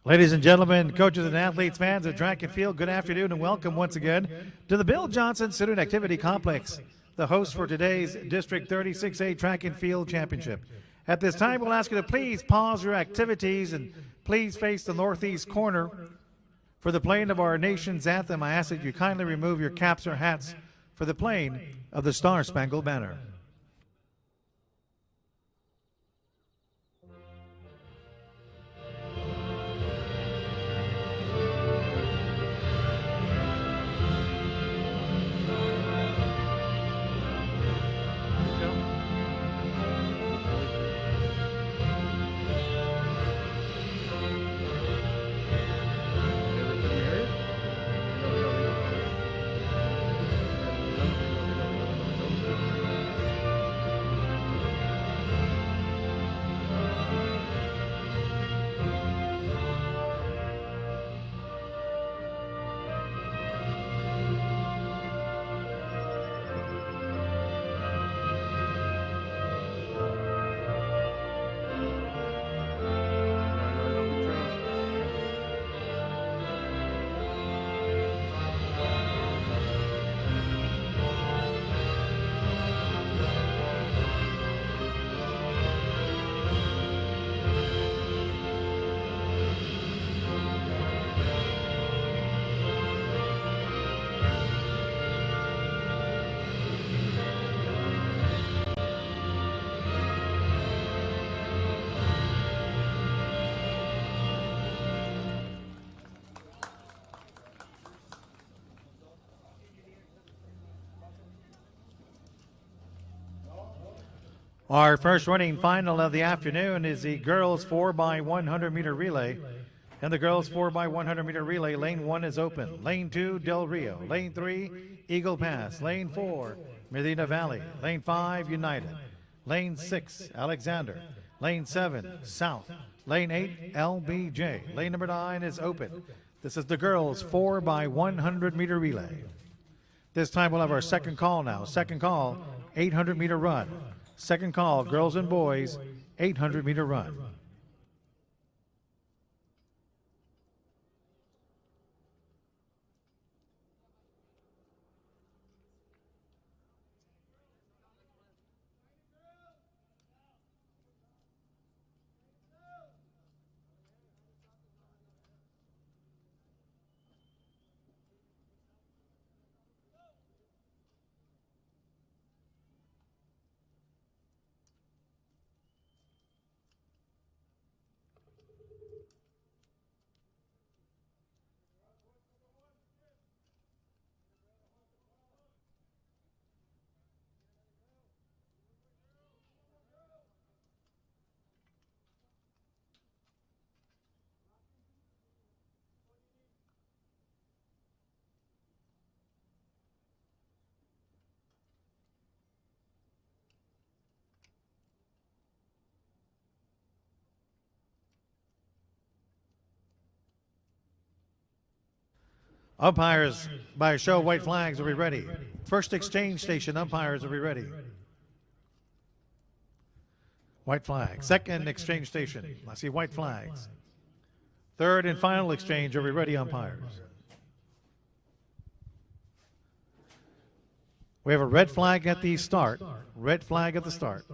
Ladies and gentlemen, coaches and athletes, fans of track and field, good afternoon and welcome once again to the Bill Johnson Student Activity Complex, the host for today's District 36A Track and Field Championship. At this time, we'll ask you to please pause your activities and please face the northeast corner for the playing of our nation's anthem. I ask that you kindly remove your caps or hats for the playing of the Star-Spangled Banner. Our first running final of the afternoon is the girls 4x100 meter relay. And the girls 4x100 meter relay, lane 1 is open. Lane 2, Del Rio. Lane 3, Eagle Pass. Lane 4, Medina Valley. Lane 5, United. Lane 6, Alexander. Lane 7, South. Lane 8, LBJ. Lane number 9 is open. This is the girls 4x100 meter relay. This time we'll have our second call now. Second call, 800 meter run. Second call, girls and boys, 800 meter run. Umpires by show white flags, are we ready? First exchange station, umpires, are we ready? White flag. Second exchange station, I see white flags. Third and final exchange, are we ready, umpires? We have a red flag at the start. Red flag at the start.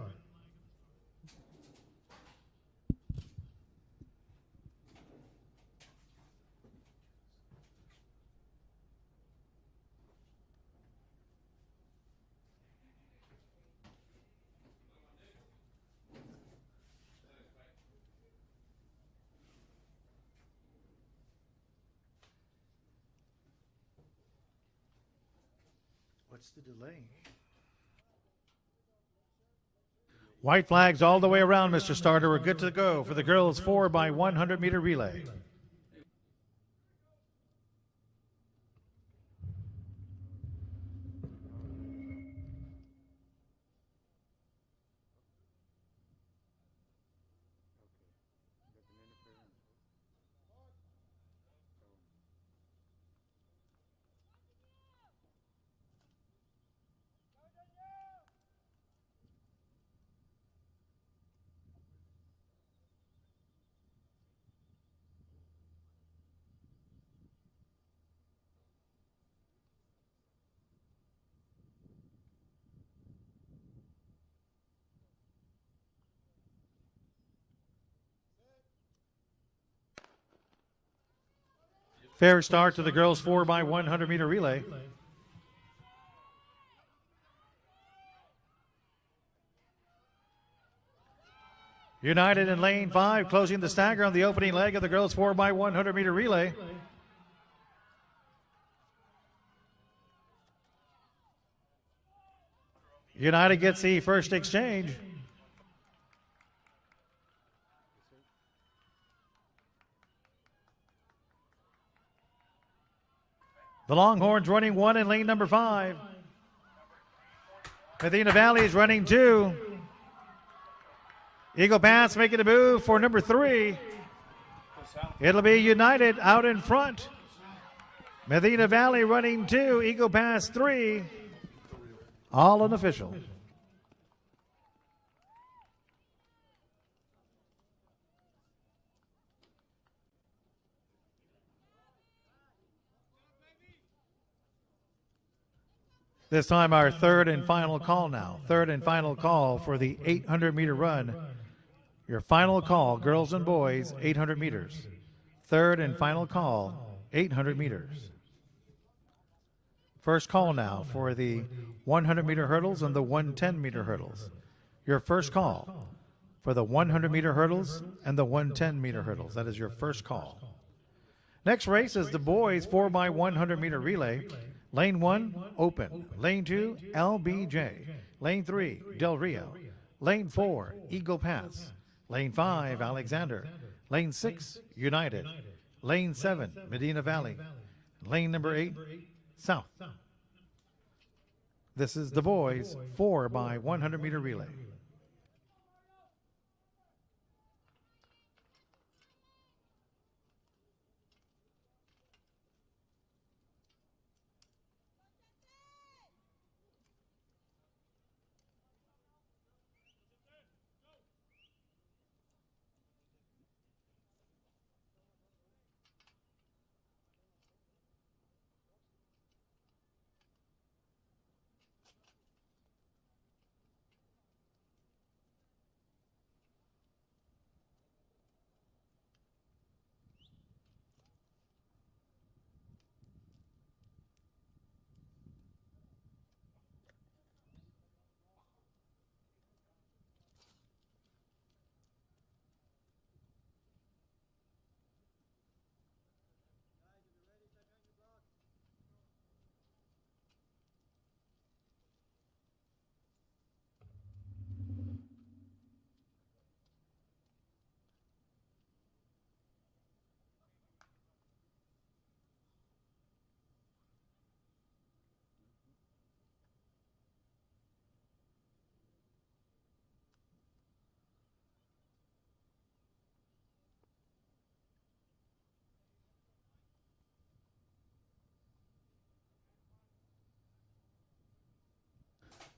What's the delay? White flags all the way around, Mr. Starter. We're good to go for the girls 4x100 meter relay. Fair start to the girls 4x100 meter relay. United in lane 5, closing the stagger on the opening leg of the girls 4x100 meter relay. United gets the first exchange. The Longhorns running 1 in lane number 5. Medina Valley is running 2. Eagle Pass making a move for number 3. It'll be United out in front. Medina Valley running 2, Eagle Pass 3. All unofficial. This time our third and final call now. Third and final call for the 800 meter run. Your final call, girls and boys, 800 meters. Third and final call, 800 meters. First call now for the 100 meter hurdles and the 110 meter hurdles. Your first call for the 100 meter hurdles and the 110 meter hurdles. That is your first call. Next race is the boys 4x100 meter relay. Lane 1, open. Lane 2, LBJ. Lane 3, Del Rio. Lane 4, Eagle Pass. Lane 5, Alexander. Lane 6, United. Lane 7, Medina Valley. Lane number 8, South. This is the boys 4x100 meter relay.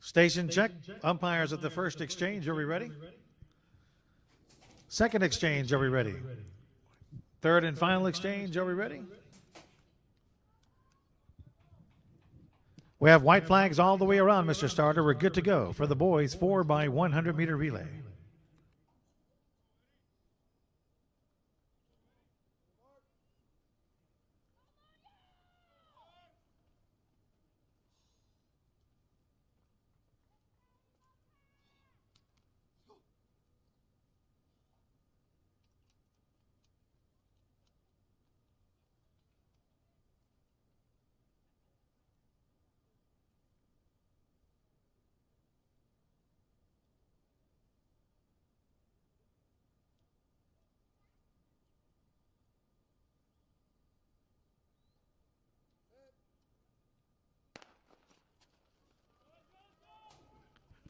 Station check. Umpires at the first exchange. Are we ready? Second exchange. Are we ready? Third and final exchange. Are we ready? We have white flags all the way around, Mr. Starter. We're good to go for the boys 4x100 meter relay.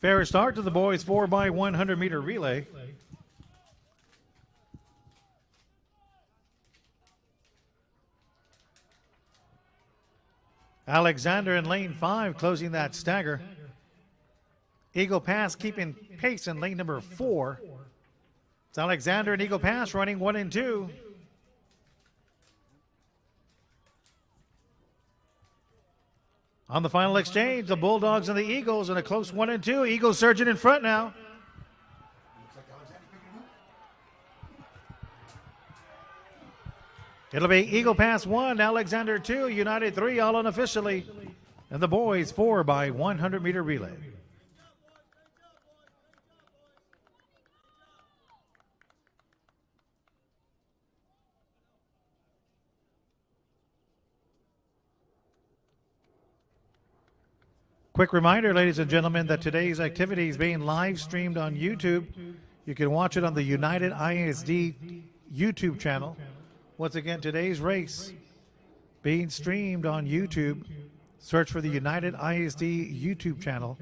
Fair start to the boys 4x100 meter relay. Alexander in lane 5 closing that stagger. Eagle Pass keeping pace in lane number 4. It's Alexander and Eagle Pass running 1 and 2. On the final exchange, the Bulldogs and the Eagles in a close 1 and 2. Eagles surging in front now. It'll be Eagle Pass 1, Alexander 2, United 3, all unofficially. And the boys 4 by 100 meter relay. Quick reminder, ladies and gentlemen, that today's activity is being live streamed on YouTube. You can watch it on the United ISD YouTube channel. Once again, today's race being streamed on YouTube. Search for the United ISD YouTube channel.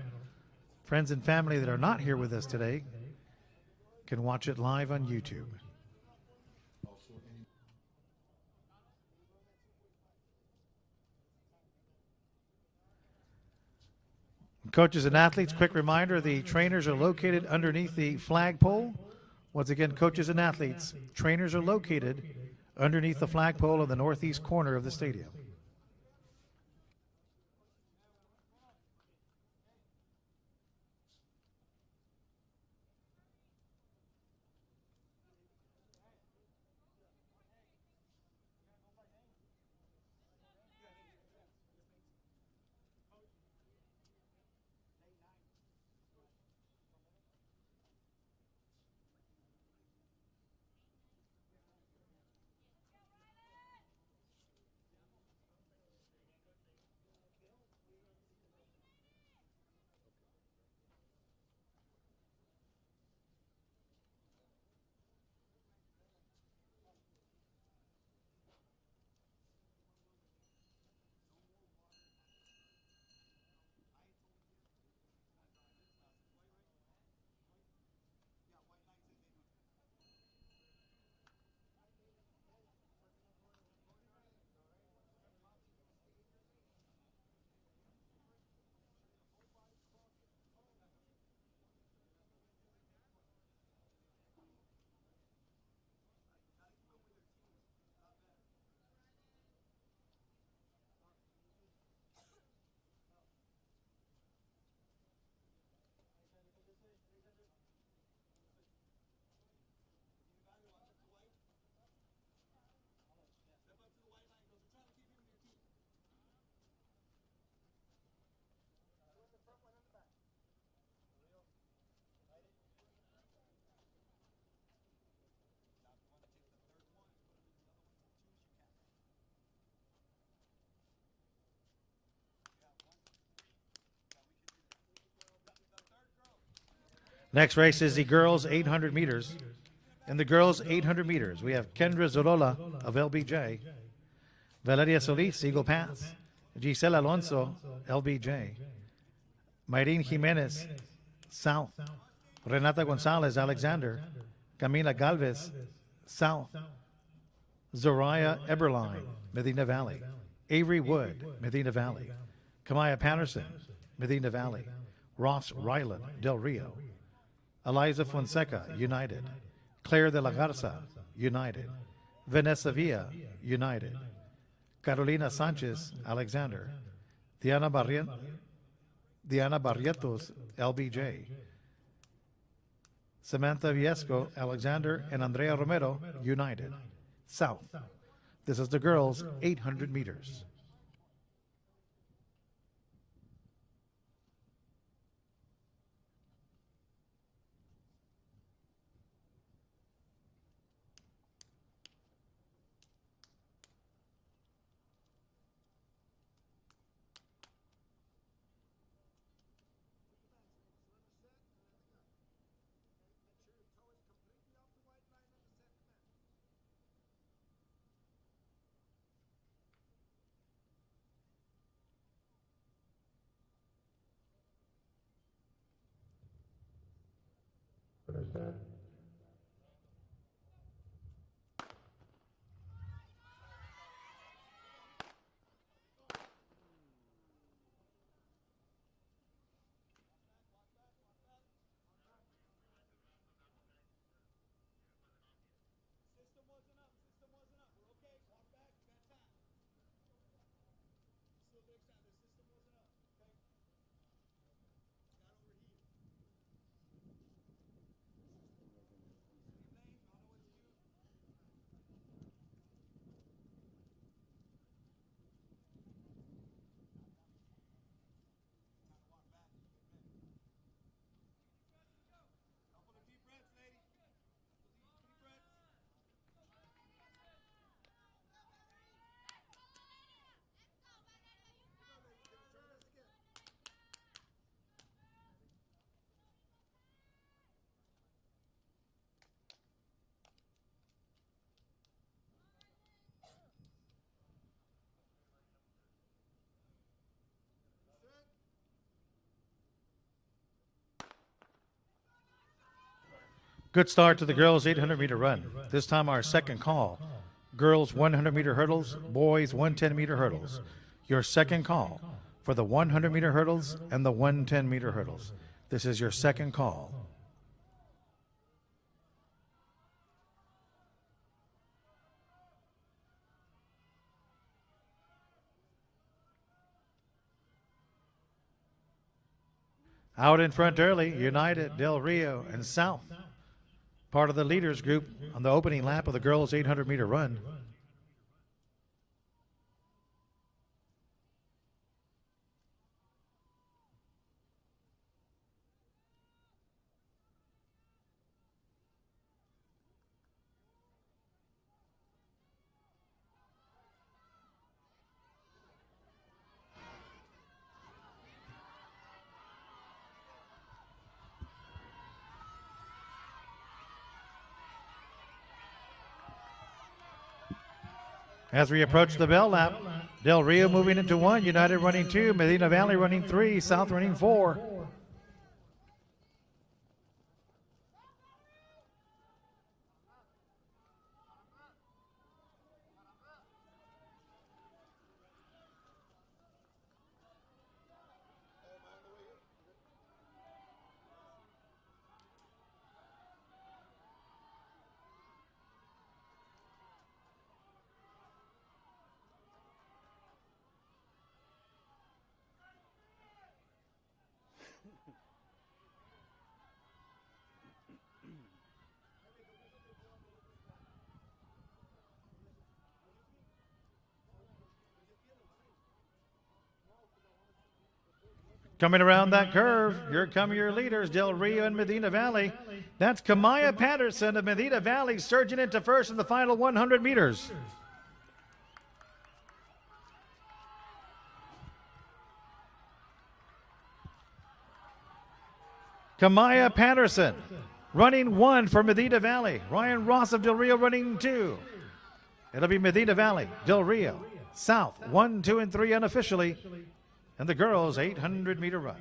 Friends and family that are not here with us today can watch it live on YouTube. Coaches and athletes, quick reminder, the trainers are located underneath the flagpole. Once again, coaches and athletes, trainers are located underneath the flagpole in the northeast corner of the stadium. Next race is the girls 800 meters. In the girls 800 meters, we have Kendra Zorola of LBJ, Valeria Solis, Eagle Pass, Gisela Alonso, LBJ, Mayrin Jimenez, South, Renata Gonzalez, Alexander, Camila Galvez, South, Zoraya Eberline, Medina Valley, Avery Wood, Medina Valley, Kamaya Patterson, Medina Valley, Ross Ryland, Del Rio, Eliza Fonseca, United, Claire de la Garza, United, Vanessa Villa, United, Carolina Sanchez, Alexander, Diana Barrientos, LBJ, Samantha Viesco, Alexander, and Andrea Romero, United, South. This is the girls' 800 meters. Good start to the girls' 800-meter run. This time our second call. Girls 100-meter hurdles, boys 110-meter hurdles. Your second call for the 100-meter hurdles and the 110-meter hurdles. This is your second call. Out in front early, United, Del Rio, and South. Part of the leaders group on the opening lap of the girls' 800-meter run. As we approach the bell lap, Del Rio moving into 1, United running 2, Medina Valley running 3, South running 4. Coming around that curve, here come your leaders, Del Rio and Medina Valley. That's Kamaya Patterson of Medina Valley surging into first in the final 100 meters. Kamaya Patterson running 1 for Medina Valley. Ryan Ross of Del Rio running 2. It'll be Medina Valley, Del Rio, South, 1, 2, and 3 unofficially. And the girls' 800-meter run.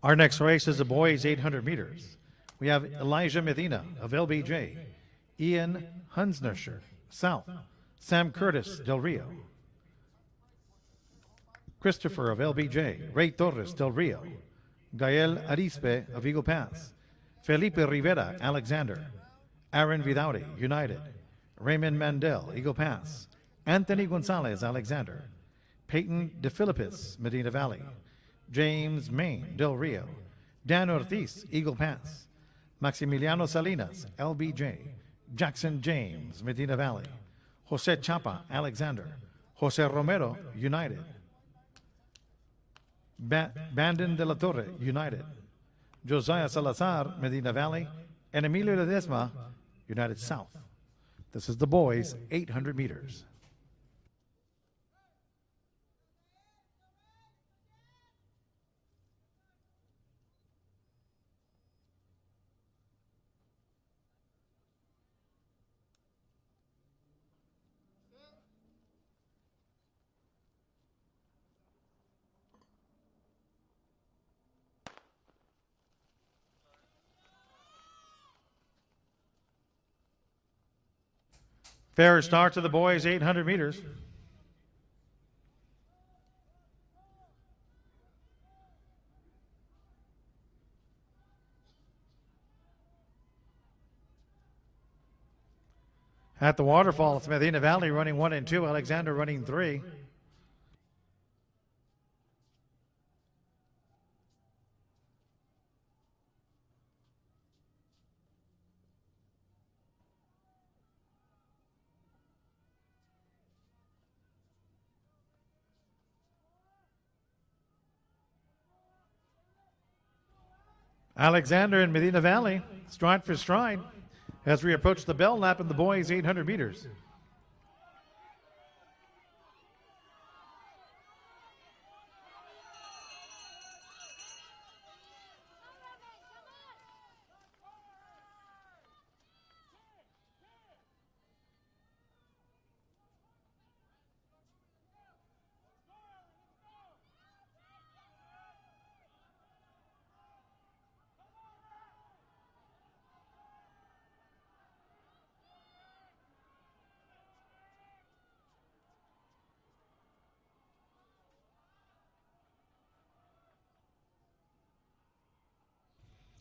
Our next race is the boys' 800 meters. We have Elijah Medina of LBJ, Ian Hunsnerscher, South, Sam Curtis, Del Rio, Christopher of LBJ, Ray Torres, Del Rio, Gael Arispe of Eagle Pass, Felipe Rivera, Alexander, Aaron Vidauri, United, Raymond Mandel, Eagle Pass, Anthony Gonzalez, Alexander, Peyton DeFilippis, Medina Valley, James Main, Del Rio, Dan Ortiz, Eagle Pass, Maximiliano Salinas, LBJ, Jackson James, Medina Valley, Jose Chapa, Alexander, Jose Romero, United, Bandon de la Torre, United, Josiah Salazar, Medina Valley, and Emilio Ledesma, United South. This is the boys' 800 meters. Fair start to the boys 800 meters. At the waterfall, it's Medina Valley running 1 and 2, Alexander running 3. Alexander and Medina Valley, stride for stride, as we approach the bell lap in the boys 800 meters.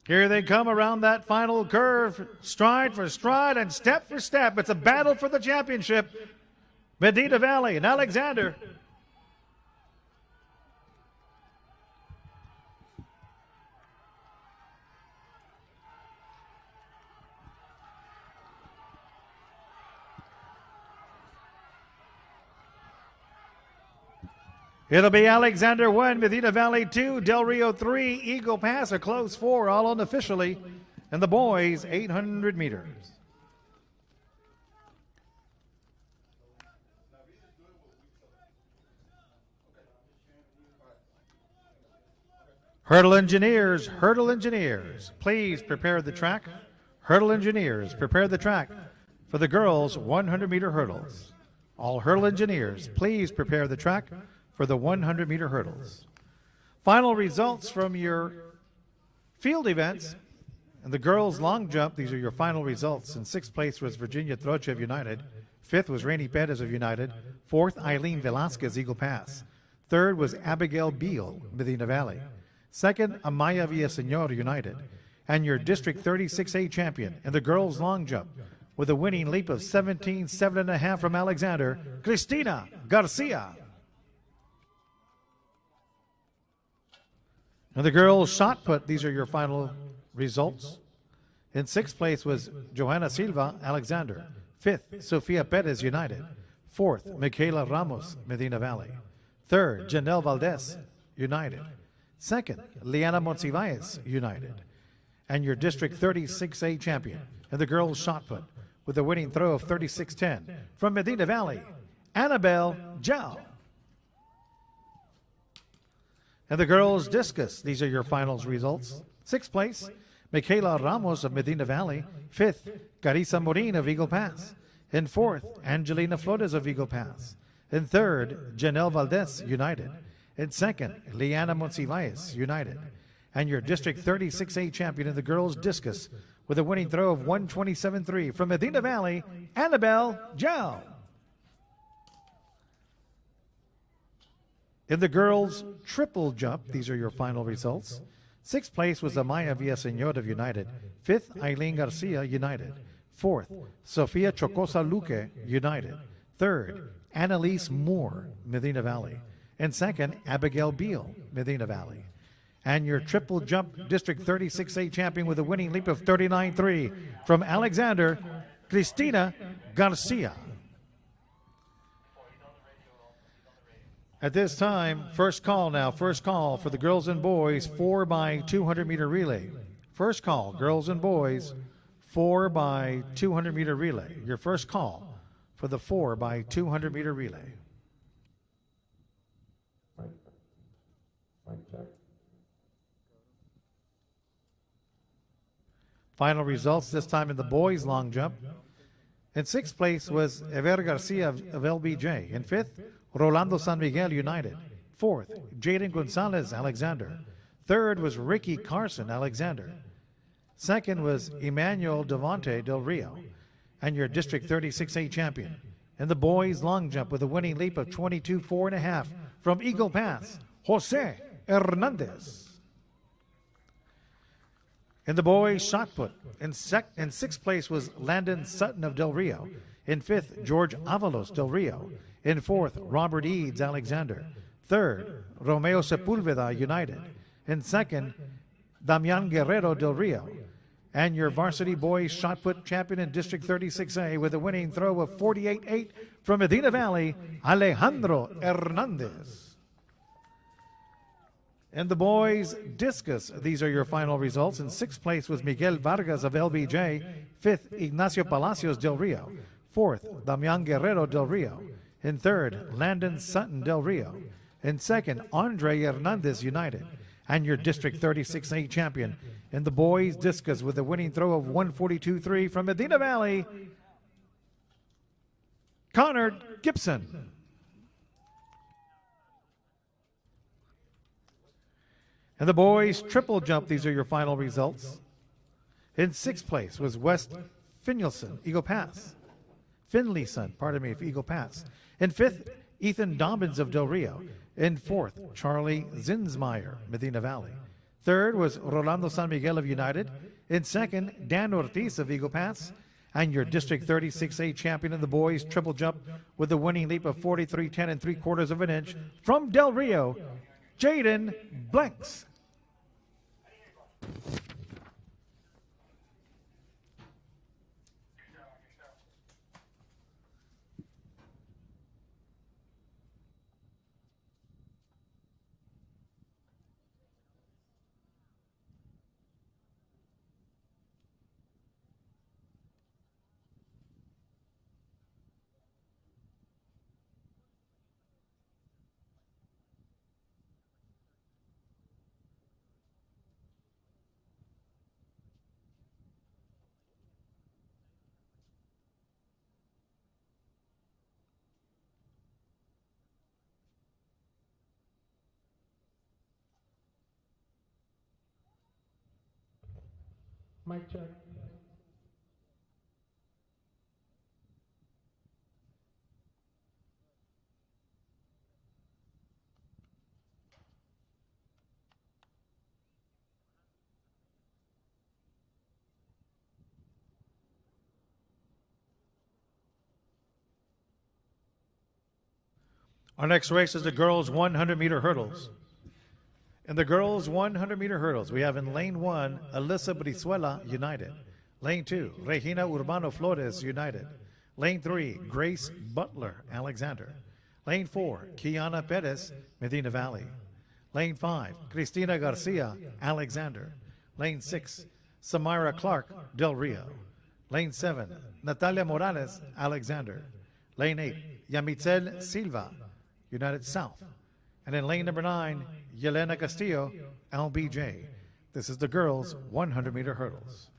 Here they come around that final curve, stride for stride and step for step. It's a battle for the championship. Medina Valley and Alexander. It'll be Alexander 1, Medina Valley 2, Del Rio 3, Eagle Pass, a close 4, all unofficially, and the boys 800 meters. Hurdle engineers, please prepare the track. Hurdle engineers, prepare the track for the girls' 100-meter hurdles. All hurdle engineers, please prepare the track for the 100-meter hurdles. Final results from your field events. And the girls' long jump, these are your final results. In 6th place was Virginia Troche of United. 5th was Rainy Perez of United. 4th, Eileen Velasquez, Eagle Pass. 3rd was Abigail Beal, Medina Valley. 2nd, Amaya Villaseñor, United. And your District 36A champion in the girls' long jump with a winning leap of 17.7½ from Alexander, Cristina Garcia. And the girls' shot put, these are your final results. In 6th place was Johanna Silva, Alexander. 5th, Sofia Perez, United. 4th, Michaela Ramos, Medina Valley. 3rd, Janelle Valdez, United. 2nd, Liana Monsiváis, United. And your District 36A champion in the girls' shot put with a winning throw of 36.10 from Medina Valley, Annabelle Zhao. And the girls' discus, these are your finals results. 6th place, Michaela Ramos of Medina Valley. 5th, Carissa Morin of Eagle Pass. In 4th, Angelina Flores of Eagle Pass. In 3rd, Janelle Valdez, United. In 2nd, Liana Monsiváis, United. And your District 36A champion in the girls' discus with a winning throw of 127.3 from Medina Valley, Annabelle Zhao. In the girls' triple jump, these are your final results. 6th place was Amaya Villaseñor of United. 5th, Eileen Garcia, United. 4th, Sofia Chocosa Luque, United. 3rd, Annalise Moore, Medina Valley. And 2nd, Abigail Beal, Medina Valley. And your triple jump District 36A champion with a winning leap of 39.3 from Alexander, Cristina Garcia. At this time, first call for the girls and boys 4x200 meter relay. First call, girls and boys, 4x200 meter relay. Your first call for the 4x200 meter relay. Final results, this time in the boys' long jump. In 6th place was Ever Garcia of LBJ. In 5th, Rolando San Miguel, United. 4th, Jaden Gonzalez, Alexander. 3rd was Ricky Carson, Alexander. 2nd was Emmanuel Devante, Del Rio. and your District 36A champion. And the boys long jump with a winning leap of 22.4 from Eagle Pass, Jose Hernandez. In the boys shot put, in sixth place was Landon Sutton of Del Rio. In fifth, George Avalos Del Rio. In fourth, Robert Eads Alexander. Third, Romeo Sepulveda United. In second, Damian Guerrero Del Rio. And your varsity boys shot put champion in District 36A with a winning throw of 48.8 from Medina Valley, Alejandro Hernandez. And the boys discus, these are your final results. In sixth place was Miguel Vargas of LBJ. Fifth, Ignacio Palacios Del Rio. Fourth, Damian Guerrero Del Rio. In third, Landon Sutton Del Rio. In second, Andre Hernandez United. And your District 36A champion in the boys discus with a winning throw of 142.3 from Medina Valley, Connor Gibson. And the boys triple jump, these are your final results. In sixth place was West Finlayson, Eagle Pass. Finlayson, pardon me, of Eagle Pass. In fifth, Ethan Dobbins of Del Rio. In fourth, Charlie Zinsmeyer, Medina Valley. Third was Rolando San Miguel of United. In second, Dan Ortiz of Eagle Pass. And your District 36A champion in the boys triple jump with a winning leap of 43.10 3/4 of an inch from Del Rio, Jaden Blanks. Mic check. Our next race is the girls' 100-meter hurdles. In the girls' 100-meter hurdles, we have in lane 1, Alyssa Brizuela United. Lane 2, Regina Urbano Flores United. Lane 3, Grace Butler Alexander. Lane 4, Kiana Perez Medina Valley. Lane 5, Cristina Garcia Alexander. Lane 6, Samira Clark Del Rio. Lane 7, Natalia Morales Alexander. Lane 8, Yamitzel Silva United South. And in lane number 9, Yelena Castillo, LBJ. This is the girls' 100-meter hurdles.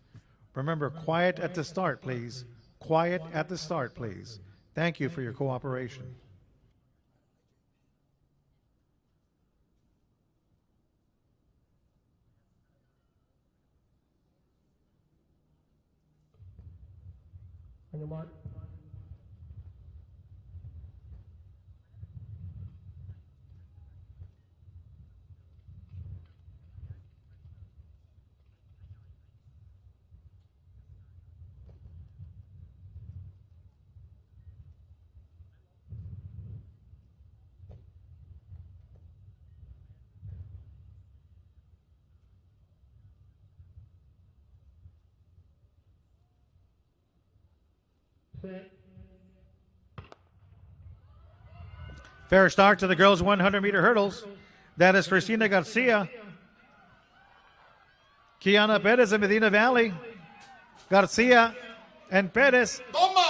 Remember, quiet at the start, please. Quiet at the start, please. Thank you for your cooperation. On your mark. Set. Fair start to the girls' 100-meter hurdles. That is Cristina Garcia, Kiana Perez in Medina Valley, Garcia and Perez.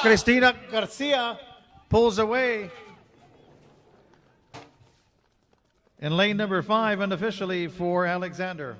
Cristina Garcia pulls away. In lane number 5, unofficially for Alexander.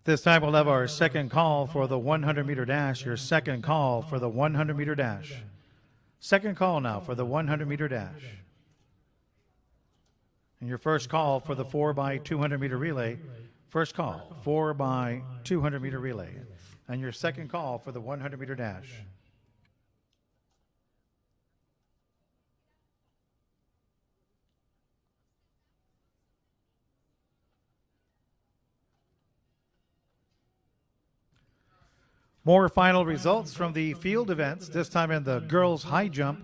This time we'll have our second call for the 100-meter dash. Your second call for the 100-meter dash. Second call now for the 100-meter dash. And your first call for the 4x200-meter relay. First call, 4x200-meter relay. And your second call for the 100-meter dash. More final results from the field events, this time in the girls' high jump.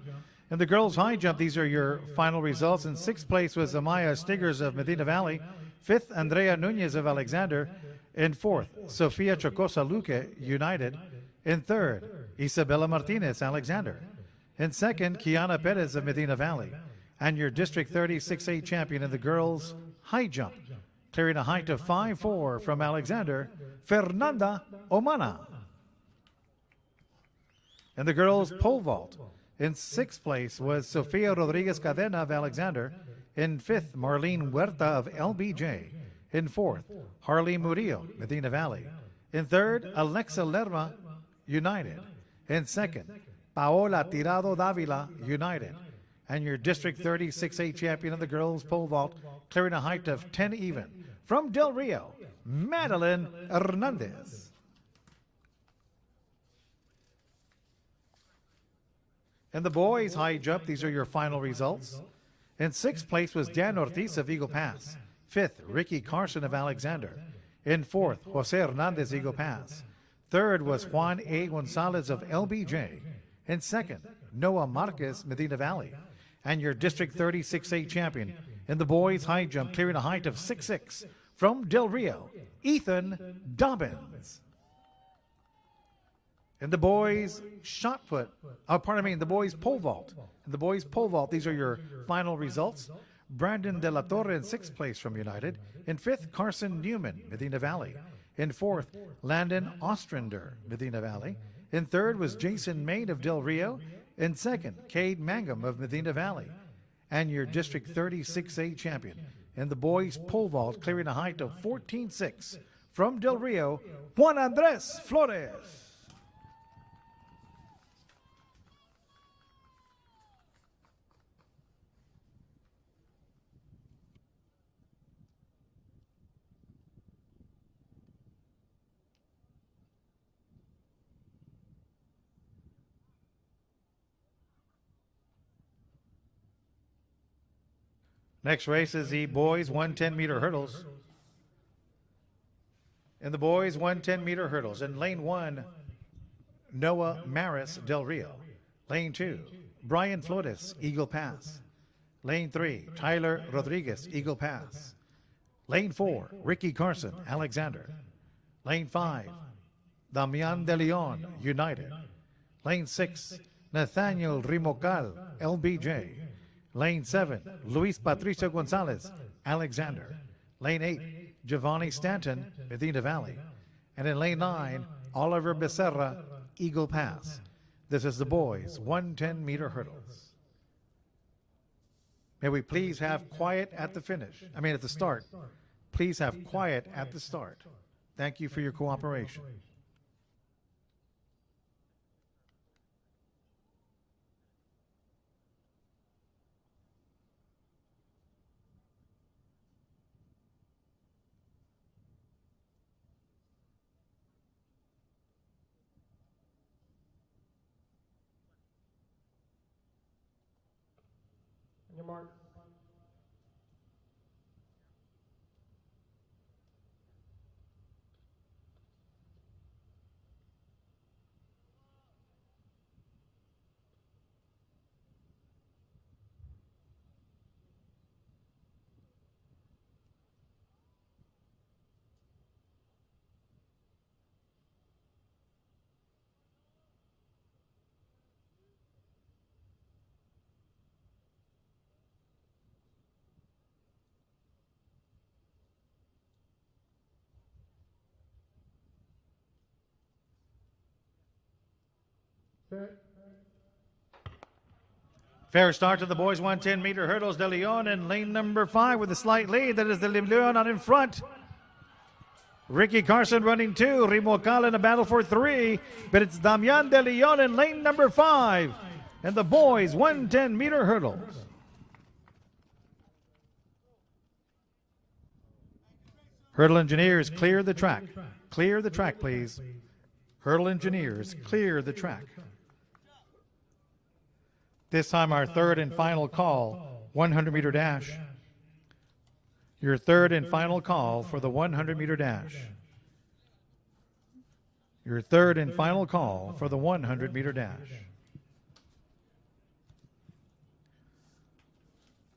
In the girls' high jump, these are your final results. In sixth place was Amaya Stiggers of Medina Valley. Fifth, Andrea Nunez of Alexander. In fourth, Sofia Chocosa Luque, United. In third, Isabella Martinez, Alexander. In second, Kiana Perez of Medina Valley. And your District 36A champion in the girls' high jump, clearing a height of 5'4" from Alexander, Fernanda Omana. In the girls' pole vault, in sixth place was Sofia Rodriguez Cadena of Alexander. In fifth, Marlene Huerta of LBJ. In fourth, Harley Murillo, Medina Valley. In third, Alexa Lerma, United. In second, Paola Tirado Davila, United. And your District 36A champion of the girls' pole vault, clearing a height of 10 even, from Del Rio, Madeline Hernandez. In the boys' high jump, these are your final results. In sixth place was Dan Ortiz of Eagle Pass. Fifth, Ricky Carson of Alexander. In fourth, Jose Hernandez, Eagle Pass. Third was Juan A. Gonzalez of LBJ. In second, Noah Marquez, Medina Valley. And your District 36A champion in the boys' high jump, clearing a height of 6'6", from Del Rio, Ethan Dobbins. In the boys' shot put, the boys' pole vault. In the boys' pole vault, these are your final results. Brandon De La Torre in sixth place from United. In fifth, Carson Newman, Medina Valley. In fourth, Landon Ostrander, Medina Valley. In third was Jason Main of Del Rio. In second, Cade Mangum of Medina Valley. And your District 36A champion in the boys' pole vault, clearing a height of 14'6", from Del Rio, Juan Andres Flores. Next race is the boys 110-meter hurdles. In the boys 110-meter hurdles, in lane 1, Noah Maris, Del Rio. Lane 2, Brian Flores, Eagle Pass. Lane 3, Tyler Rodriguez, Eagle Pass. Lane 4, Ricky Carson, Alexander. Lane 5, Damian De Leon, United. Lane 6, Nathaniel Rimocal, LBJ. Lane 7, Luis Patricio Gonzalez, Alexander. Lane 8, Giovanni Stanton, Medina Valley. And in lane 9, Oliver Becerra, Eagle Pass. This is the boys' 110-meter hurdles. May we please have quiet at the at the start. Please have quiet at the start. Thank you for your cooperation. Your mark. Set. Fair start to the boys 110-meter hurdles. De Leon in lane number 5 with a slight lead. That is De Leon out in front. Ricky Carson running 2. Remo Cal in a battle for 3. But it's Damian De Leon in lane number 5. And the boys 110-meter hurdles. Hurdle engineers, clear the track. Clear the track, please. Hurdle engineers, clear the track. This time our third and final call, 100-meter dash. Your third and final call for the 100-meter dash. Your third and final call for the 100-meter dash.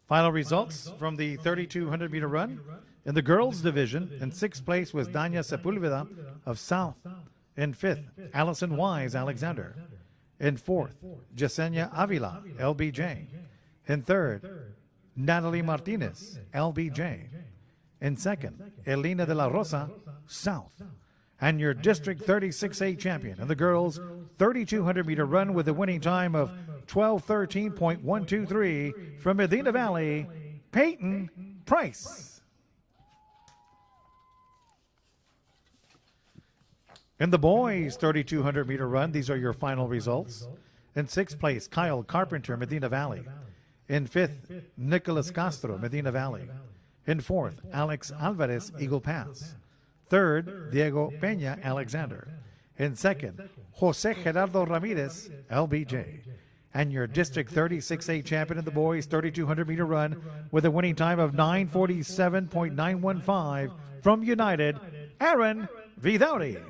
Final results from the 3,200-meter run. In the girls' division, in 6th place was Dania Sepulveda of South. In 5th, Allison Wise Alexander. In 4th, Yesenia Avila, LBJ. In 3rd, Natalie Martinez, LBJ. In 2nd, Elena de la Rosa, South. And your District 36A champion in the girls' 3,200-meter run with a winning time of 12:13.123 from Medina Valley, Peyton Price. In the boys' 3,200-meter run, these are your final results. In 6th place, Kyle Carpenter, Medina Valley. In 5th, Nicholas Castro, Medina Valley. In 4th, Alex Alvarez, Eagle Pass. 3rd, Diego Peña, Alexander. In 2nd, Jose Gerardo Ramirez, LBJ. And your District 36A champion in the boys' 3,200-meter run with a winning time of 9:47.915 from United, Aaron Vidauri.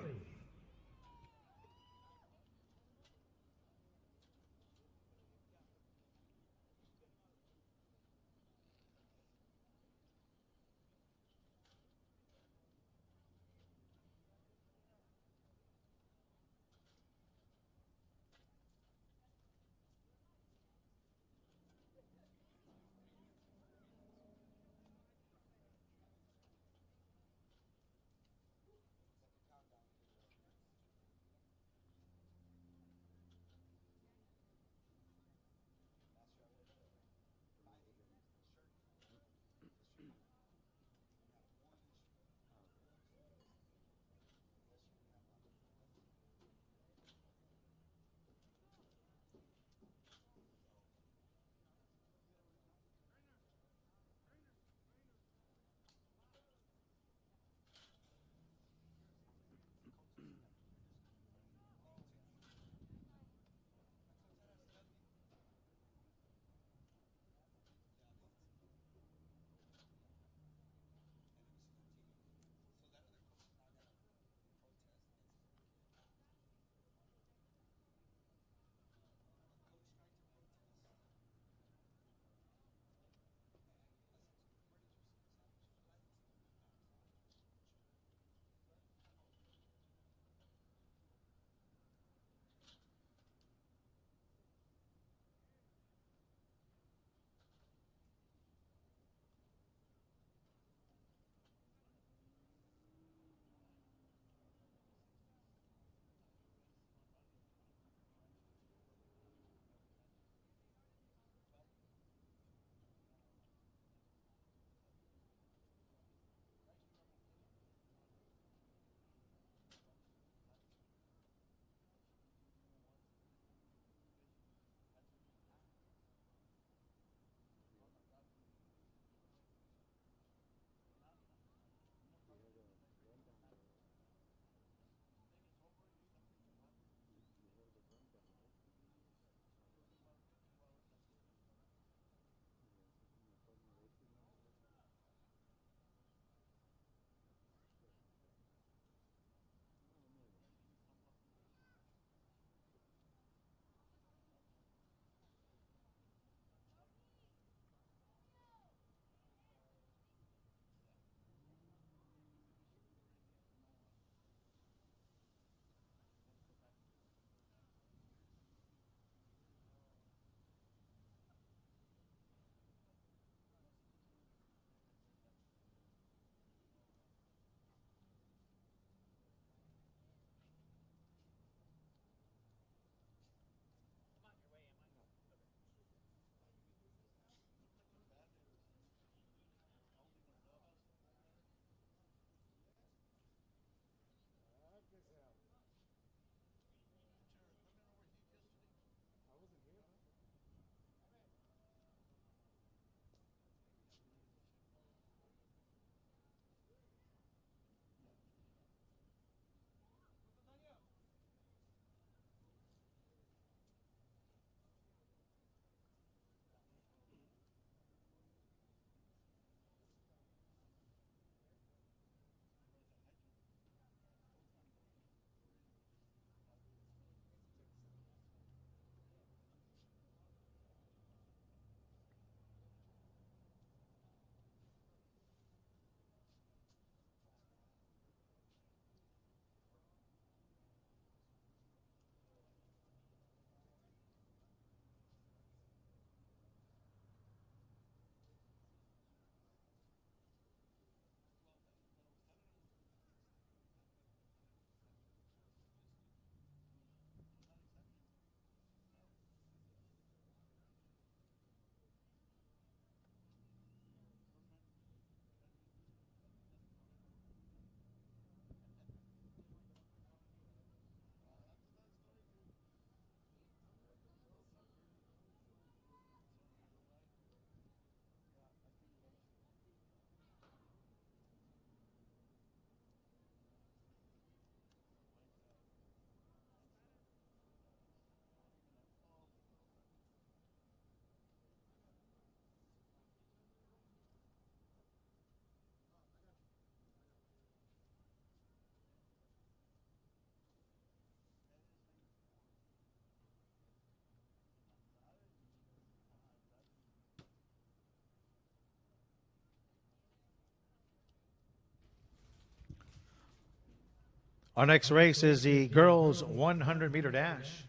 Our next race is the girls 100 meter dash.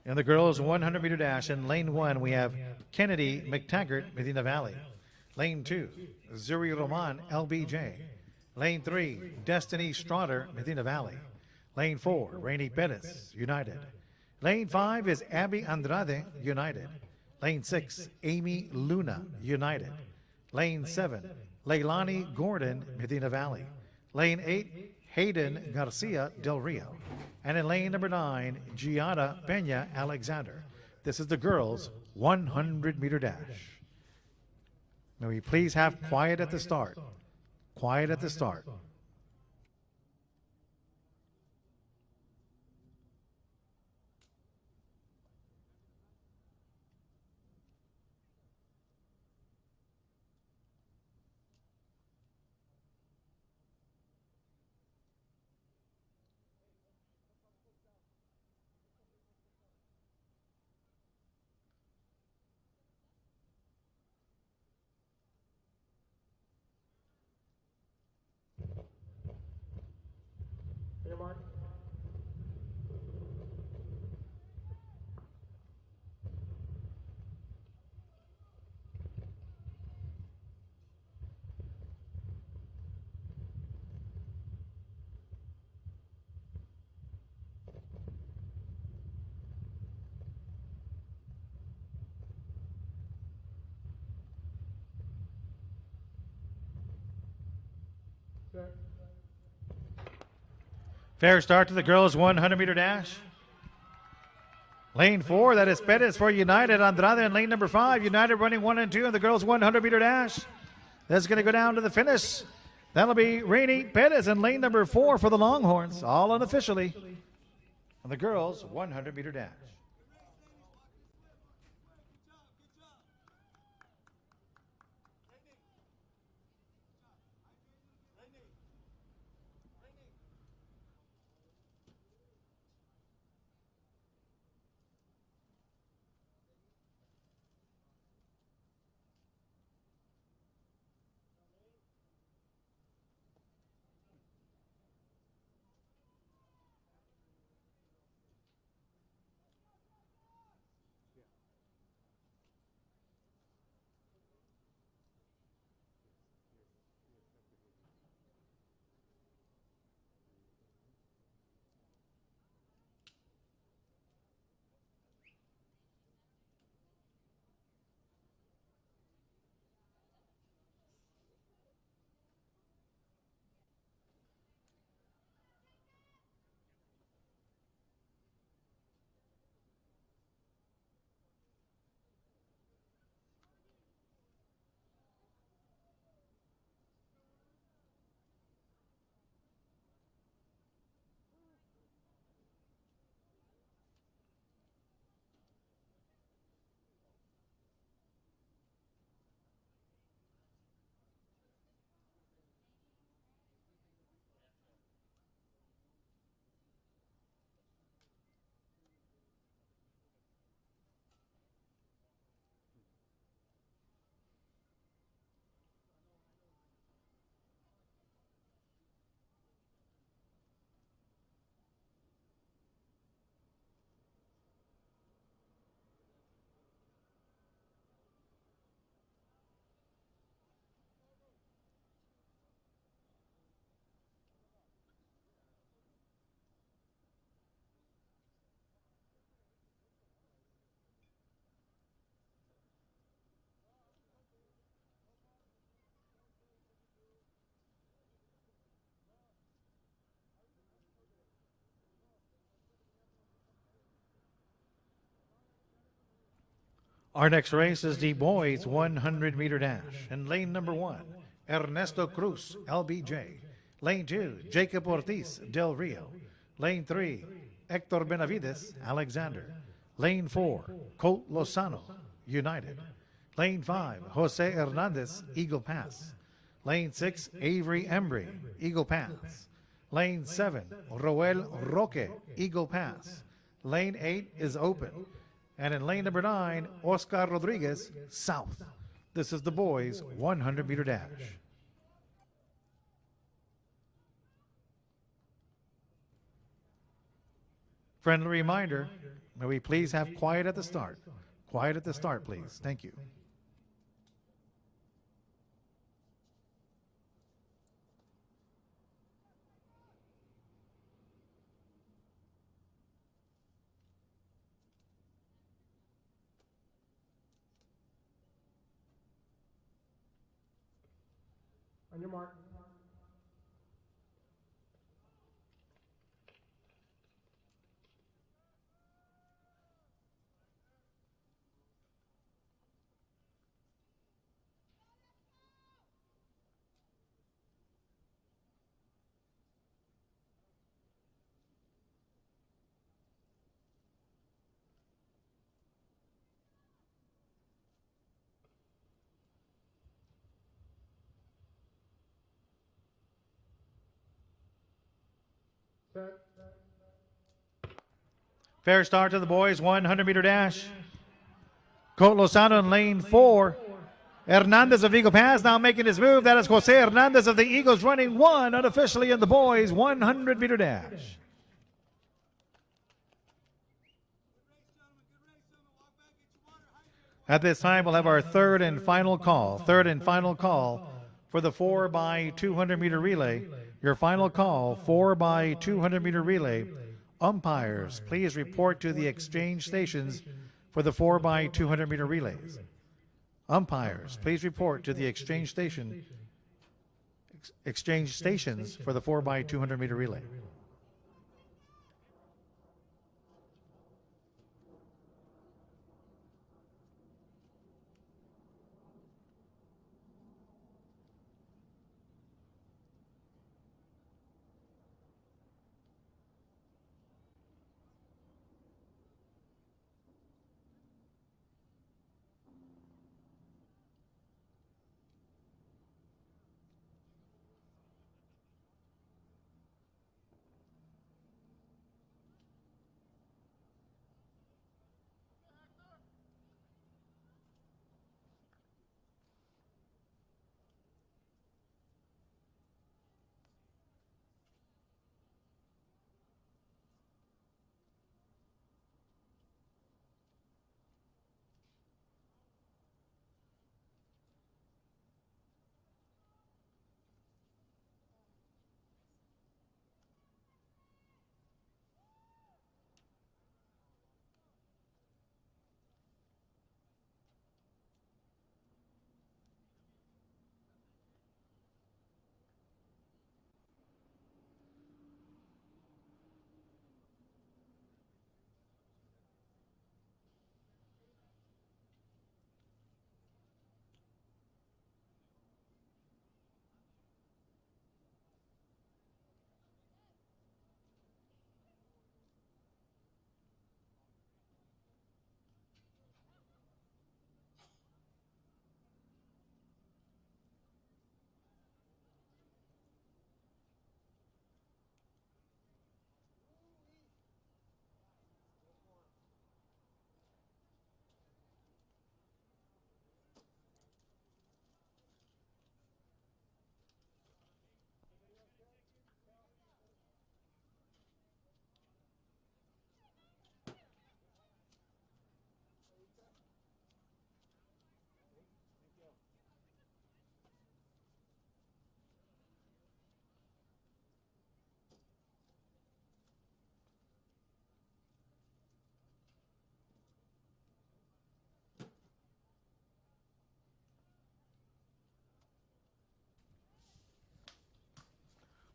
In the girls 100 meter dash, in lane 1, we have Kennedy McTaggart, Medina Valley. Lane 2, Zuri Roman, LBJ. Lane 3, Destiny Strotter, Medina Valley. Lane 4, Rainy Perez, United. Lane 5 is Abby Andrade, United. Lane 6, Amy Luna, United. Lane 7, Leilani Gordon, Medina Valley. Lane 8, Hayden Garcia, Del Rio. And in lane number 9, Gianna Pena Alexander. This is the girls' 100 meter dash. May we please have quiet at the start. Quiet at the start. On your mark. Set. Fair start to the girls' 100 meter dash. Lane 4, that is Perez for United. Andrade in lane number 5. United running 1 and 2 in the girls' 100 meter dash. That's going to go down to the finish. That'll be Rainy Perez in lane number 4 for the Longhorns, all unofficially, on the girls' 100 meter dash. Our next race is the boys 100 meter dash. In lane number 1, Ernesto Cruz, LBJ. Lane 2, Jacob Ortiz, Del Rio. Lane 3, Hector Benavides, Alexander. Lane 4, Colt Lozano, United. Lane 5, Jose Hernandez, Eagle Pass. Lane 6, Avery Embry, Eagle Pass. Lane 7, Roel Roque, Eagle Pass. Lane 8 is open. And in lane number 9, Oscar Rodriguez, South. This is the boys' 100 meter dash. Friendly reminder, may we please have quiet at the start. Quiet at the start, please. Thank you. On your mark. Set. Fair start to the boys 100-meter dash. Colt Lozano in lane 4. Hernandez of Eagle Pass now making his move. That is Jose Hernandez of the Eagles running 1 unofficially in the boys 100-meter dash. At this time, we'll have our third and final call for the 4x200-meter relay. Your final call, 4x200-meter relay. Umpires, please report to the exchange stations for the 4x200-meter relays. Umpires, please report to the exchange stations for the 4x200-meter relay.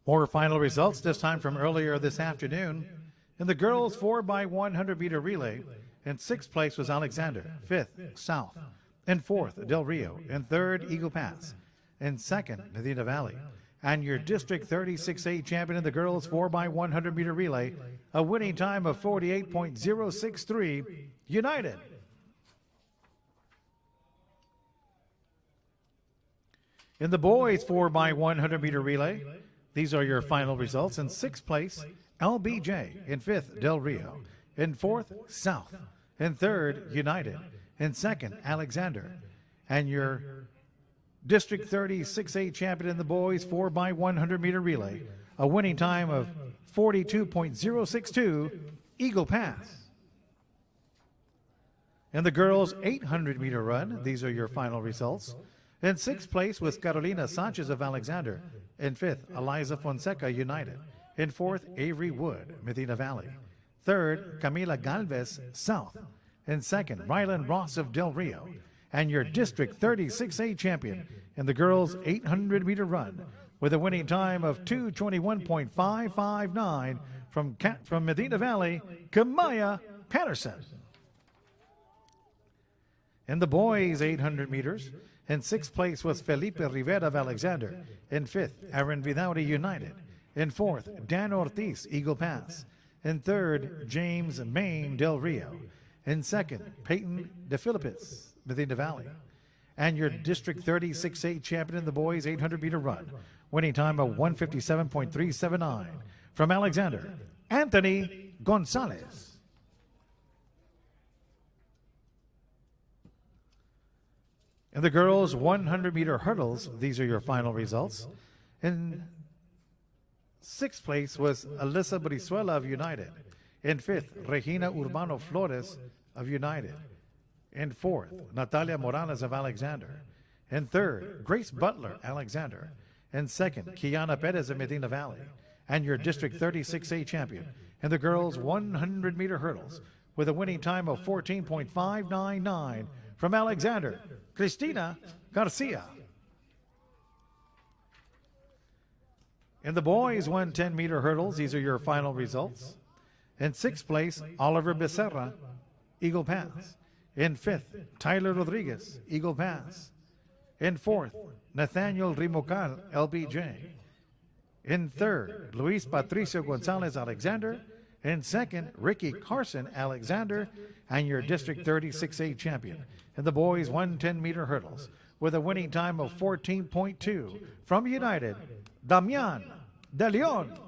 More final results, this time from earlier this afternoon. In the girls 4x100-meter relay, in 6th place was Alexander, 5th, South, in 4th, Del Rio, in 3rd, Eagle Pass, in 2nd, Medina Valley. And your District 36A champion in the girls 4x100-meter relay, a winning time of 48.063, United. In the boys 4x100-meter relay, these are your final results. In 6th place, LBJ. In 5th, Del Rio. In 4th, South. In 3rd, United. In 2nd, Alexander. And your District 36A champion in the boys 4x100-meter relay, a winning time of 42.062, Eagle Pass. In the girls' 800-meter run, these are your final results. In sixth place was Carolina Sanchez of Alexander. In fifth, Eliza Fonseca, United. In fourth, Avery Wood, Medina Valley. Third, Camila Galvez, South. In second, Rylan Ross of Del Rio. And your District 36A champion in the girls' 800-meter run with a winning time of 2:21.559 from Medina Valley, Kamaya Patterson. In the boys' 800 meters, in sixth place was Felipe Rivera of Alexander. In fifth, Aaron Vidauri, United. In fourth, Dan Ortiz, Eagle Pass. In third, James Main, Del Rio. In second, Peyton DeFilippis, Medina Valley. And your District 36A champion in the boys' 800-meter run, winning time of 1:57.379 from Alexander, Anthony Gonzalez. In the girls' 100-meter hurdles, these are your final results. In sixth place was Alyssa Brizuela of United. In fifth, Regina Urbano Flores of United. In fourth, Natalia Morales of Alexander. In third, Grace Butler, Alexander. In second, Kiana Perez of Medina Valley. And your District 36A champion in the girls' 100-meter hurdles with a winning time of 14.599 from Alexander, Cristina Garcia. In the boys' 110-meter hurdles, these are your final results. In sixth place, Oliver Becerra, Eagle Pass. In fifth, Tyler Rodriguez, Eagle Pass. In fourth, Nathaniel Rimocal, LBJ. In third, Luis Patricio Gonzalez Alexander. In second, Ricky Carson Alexander. And your District 36A champion in the boys' 110-meter hurdles with a winning time of 14.2 from United, Damian De Leon.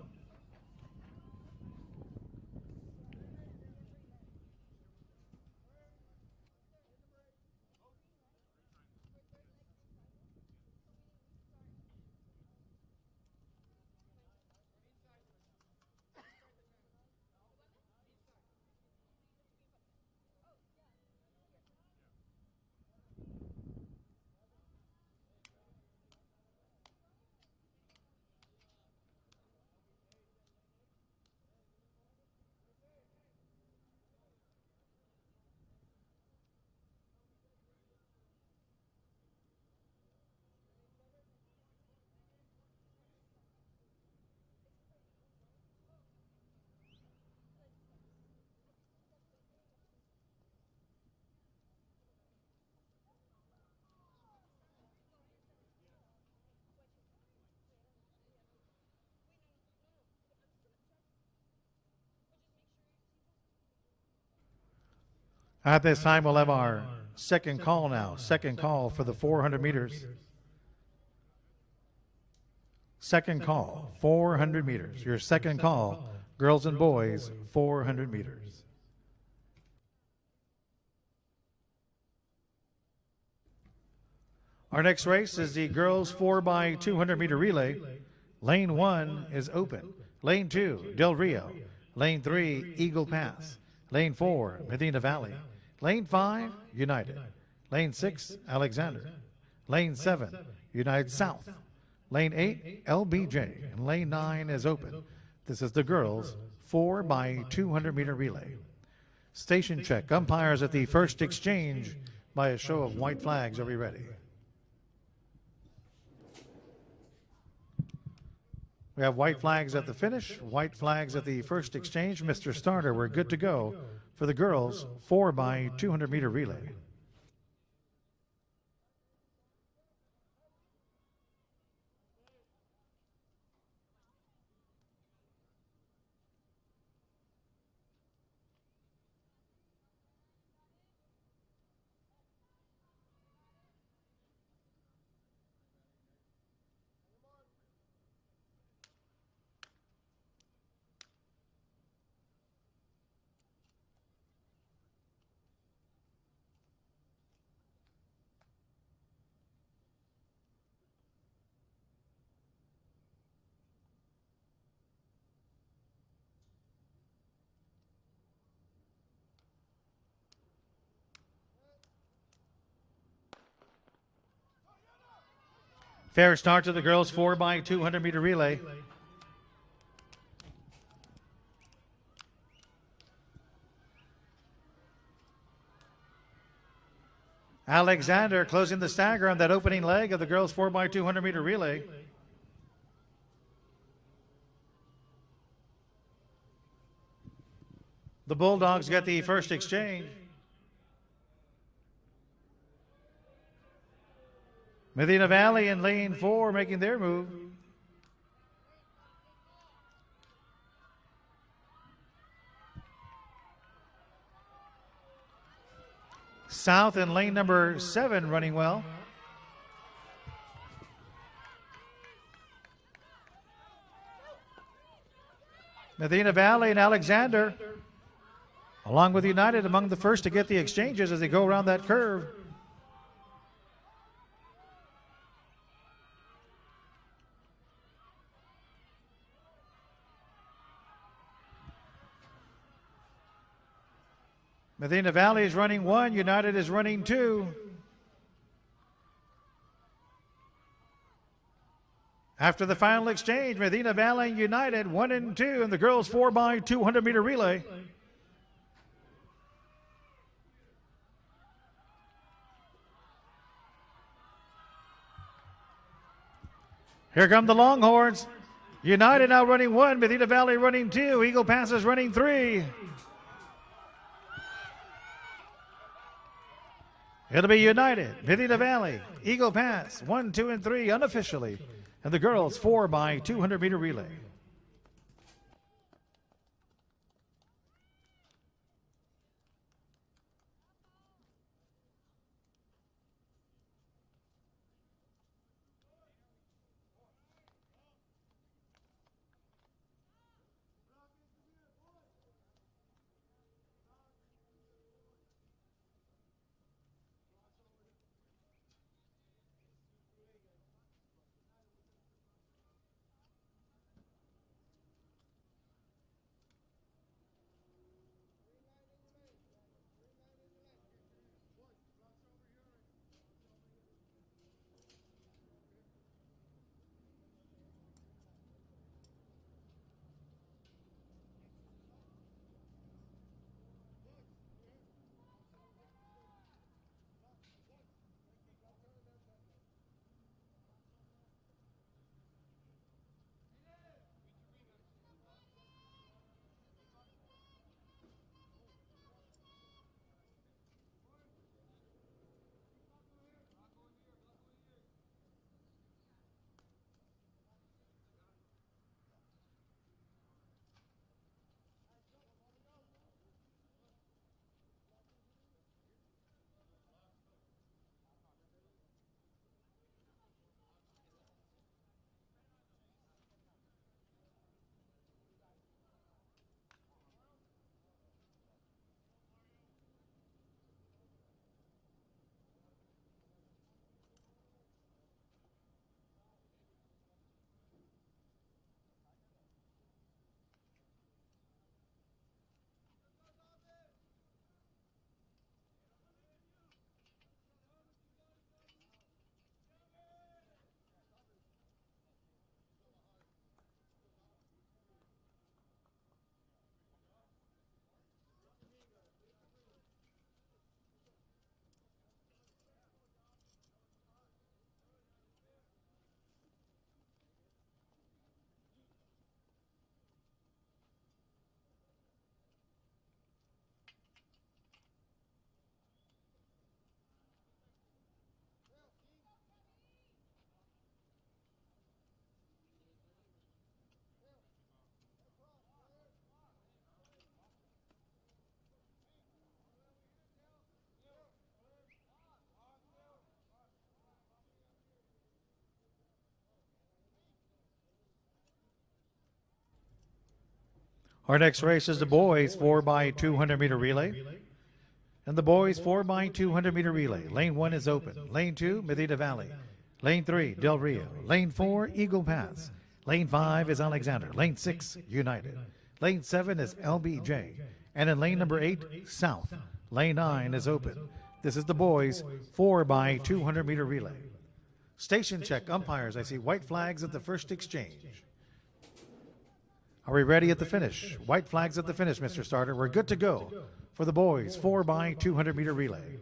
At this time, we'll have our second call now. Second call for the 400 meters. Second call, 400 meters. Your second call, girls and boys, 400 meters. Our next race is the girls 4x200 meter relay. Lane 1 is open. Lane 2, Del Rio. Lane 3, Eagle Pass. Lane 4, Medina Valley. Lane 5, United. Lane 6, Alexander. Lane 7, United South. Lane 8, LBJ. And Lane 9 is open. This is the girls 4x200 meter relay. Station check. Umpires at the first exchange by a show of white flags. Are we ready? We have white flags at the finish, white flags at the first exchange. Mr. Starter, we're good to go for the girls 4x200 meter relay. Fair start to the girls 4x200 meter relay. Alexander closing the stagger on that opening leg of the girls 4x200 meter relay. The Bulldogs get the first exchange. Medina Valley in lane 4 making their move. South in lane number 7 running well. Medina Valley and Alexander, along with United, among the first to get the exchanges as they go around that curve. Medina Valley is running 1, United is running 2. After the final exchange, Medina Valley and United 1 and 2 in the girls 4x200 meter relay. Here come the Longhorns. United now running 1, Medina Valley running 2, Eagle Pass is running 3. It'll be United, Medina Valley, Eagle Pass, 1, 2, and 3 unofficially, and the girls 4x200 meter relay. Our next race is the boys 4x200 meter relay. And the boys 4x200 meter relay. Lane 1 is open. Lane 2, Medina Valley. Lane 3, Del Rio. Lane 4, Eagle Pass. Lane 5 is Alexander. Lane 6, United. Lane 7 is LBJ. And in lane number 8, South. Lane 9 is open. This is the boys 4x200 meter relay. Station check, umpires. I see white flags at the first exchange. Are we ready at the finish? White flags at the finish, Mr. Starter. We're good to go for the boys 4x200 meter relay.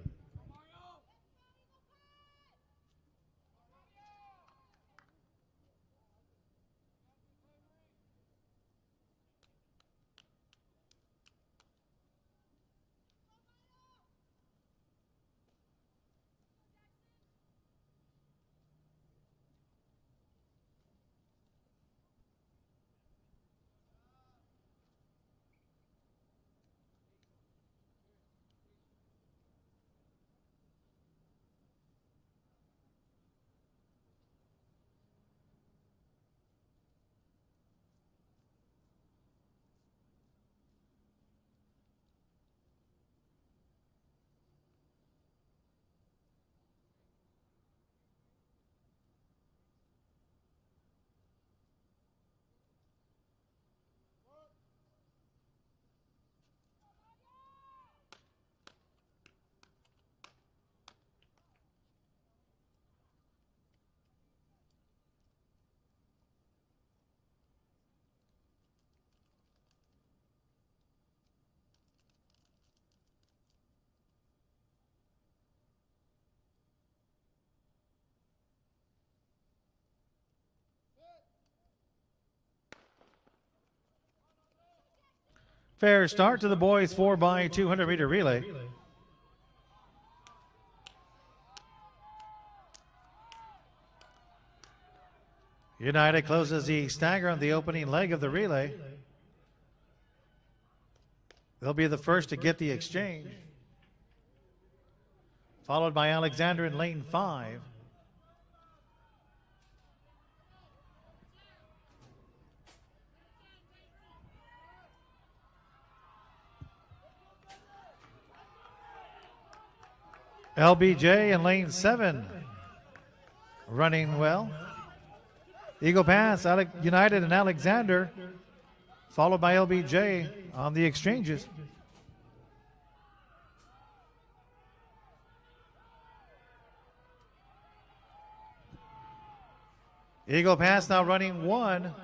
Fair start to the boys 4x200 meter relay. United closes the stagger on the opening leg of the relay. They'll be the first to get the exchange, followed by Alexander in lane 5. LBJ in lane 7, running well. Eagle Pass, United and Alexander, followed by LBJ on the exchanges. Eagle Pass now running 1.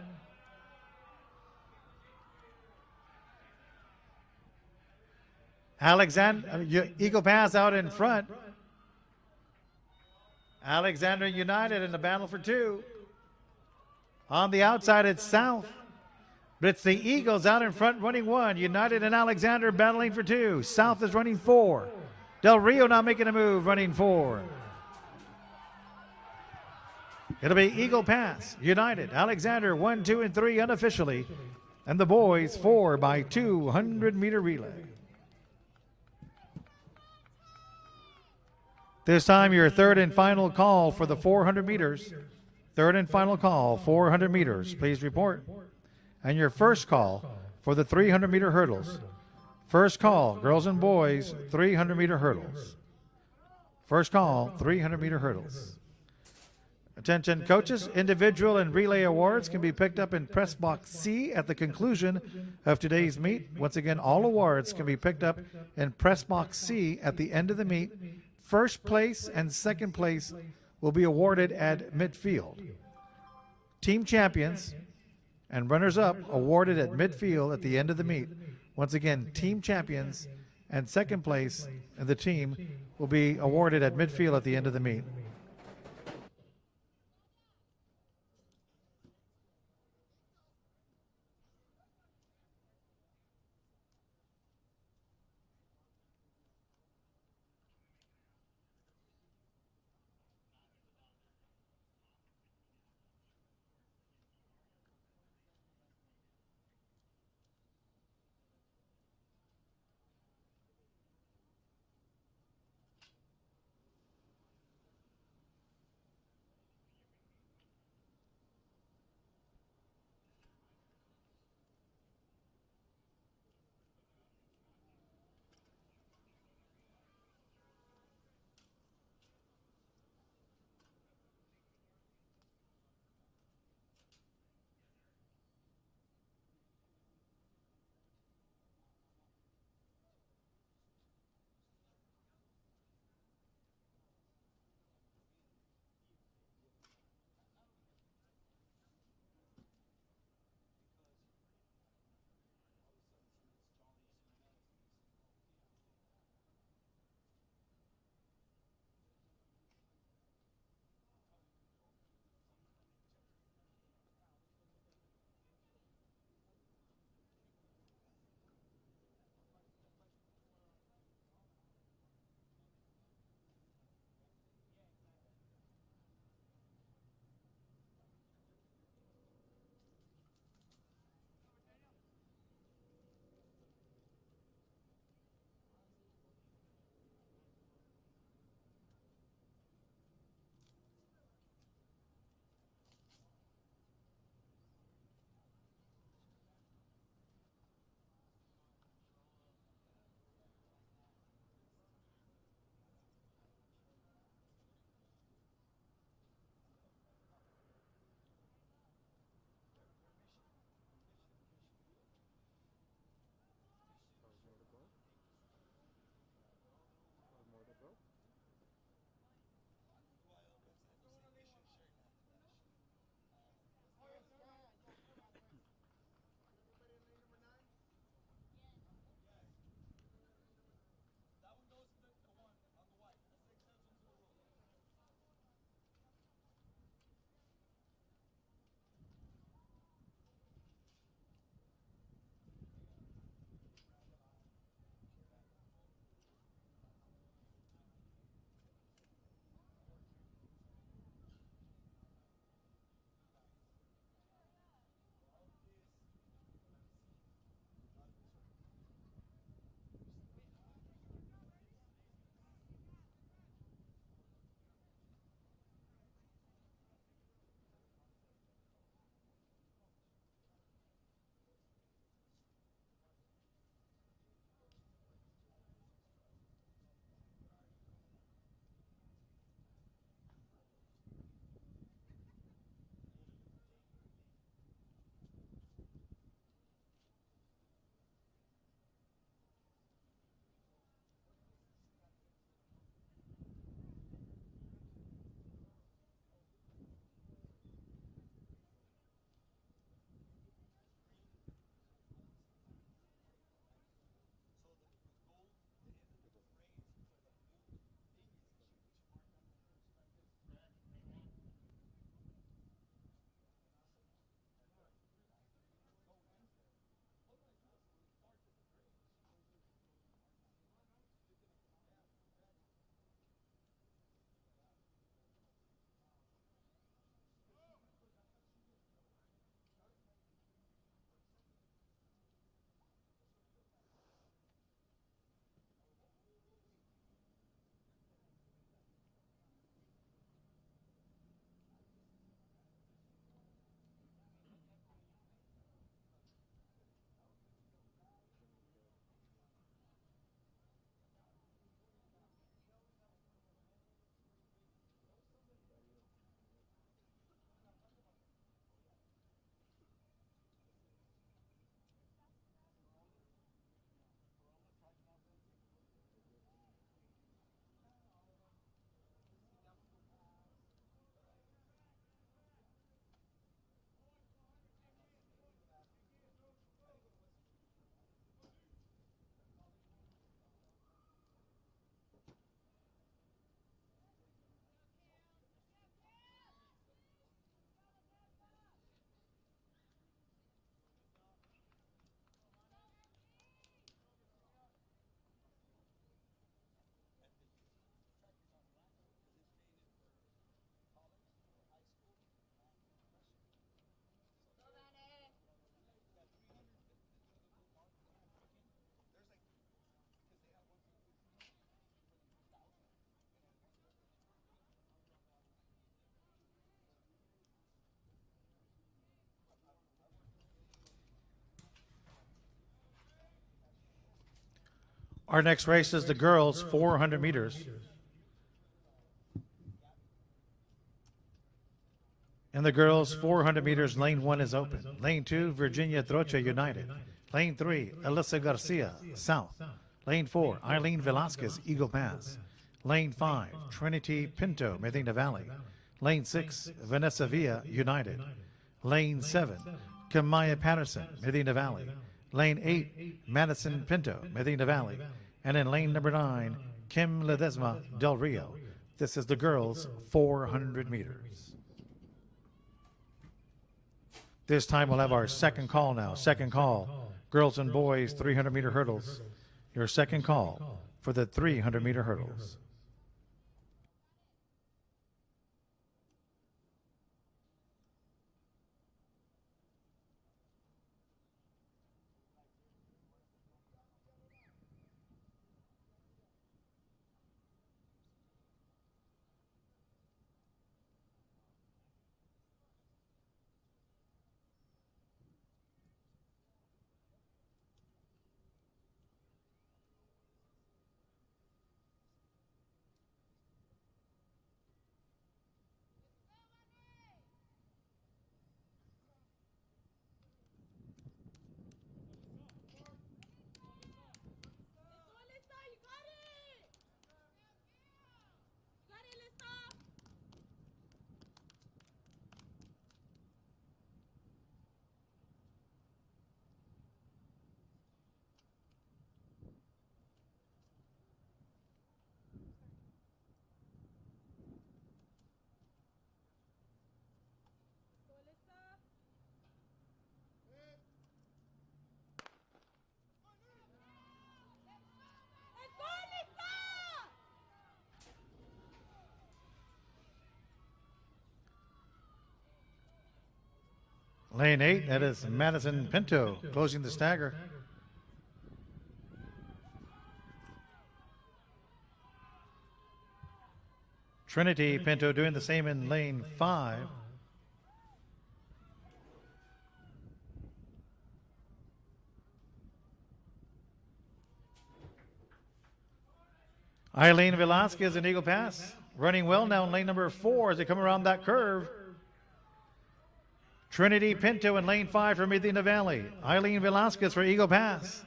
Eagle Pass out in front. Alexander United in the battle for 2. On the outside, it's South. But it's the Eagles out in front running 1. United and Alexander battling for 2. South is running 4. Del Rio now making a move, running 4. It'll be Eagle Pass, United, Alexander 1, 2, and 3 unofficially. And the boys 4x200 meter relay. This time, your third and final call for the 400 meters. Third and final call, 400 meters. Please report. And your first call for the 300 meter hurdles. First call, girls and boys, 300 meter hurdles. First call, 300 meter hurdles. Attention coaches, individual and relay awards can be picked up in press box C at the conclusion of today's meet. Once again, all awards can be picked up in press box C at the end of the meet. First place and second place will be awarded at midfield. Team champions and runners-up awarded at midfield at the end of the meet. Once again, team champions and second place in the team will be awarded at midfield at the end of the meet. Our next race is the girls 400 meters. In the girls 400 meters, lane 1 is open. Lane 2, Virginia Trocha United. Lane 3, Alyssa Garcia, South. Lane 4, Eileen Velasquez, Eagle Pass. Lane 5, Trinity Pinto, Medina Valley. Lane 6, Vanessa Villa, United. Lane 7, Kamaya Patterson, Medina Valley. Lane 8, Madison Pinto, Medina Valley. And in lane number 9, Kim Ledesma, Del Rio. This is the girls 400 meters. This time we'll have our second call now. Second call, girls and boys 300-meter hurdles. Your second call for the 300-meter hurdles. Lane 8, that is Madison Pinto closing the stagger. Trinity Pinto doing the same in lane 5. Eileen Velasquez in Eagle Pass running well now in lane number 4 as they come around that curve. Trinity Pinto in lane 5 for Medina Valley. Eileen Velasquez for Eagle Pass.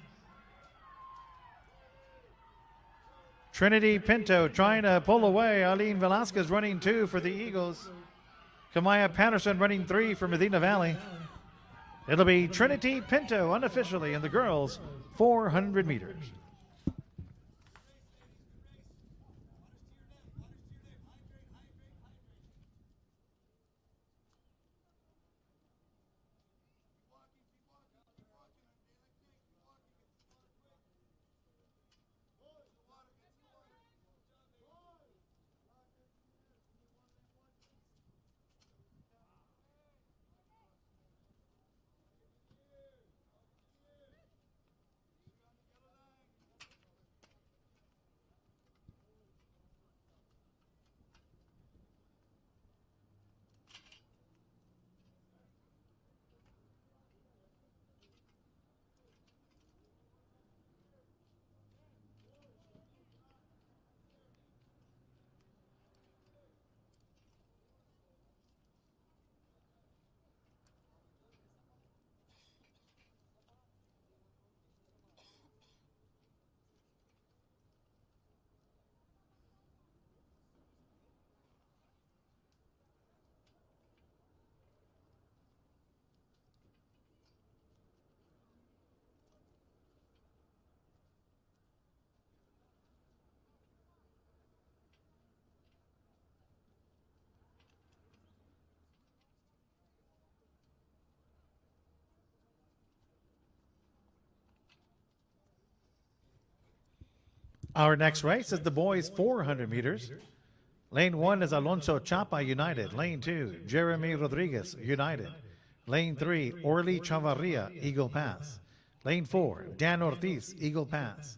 Trinity Pinto trying to pull away. Eileen Velasquez running 2 for the Eagles. Kamaya Patterson running 3 for Medina Valley. It'll be Trinity Pinto unofficially in the girls 400 meters. Our next race is the boys 400 meters. Lane 1 is Alonso Chapa United. Lane 2, Jeremy Rodriguez United. Lane 3, Orly Chavarria Eagle Pass. Lane 4, Dan Ortiz Eagle Pass.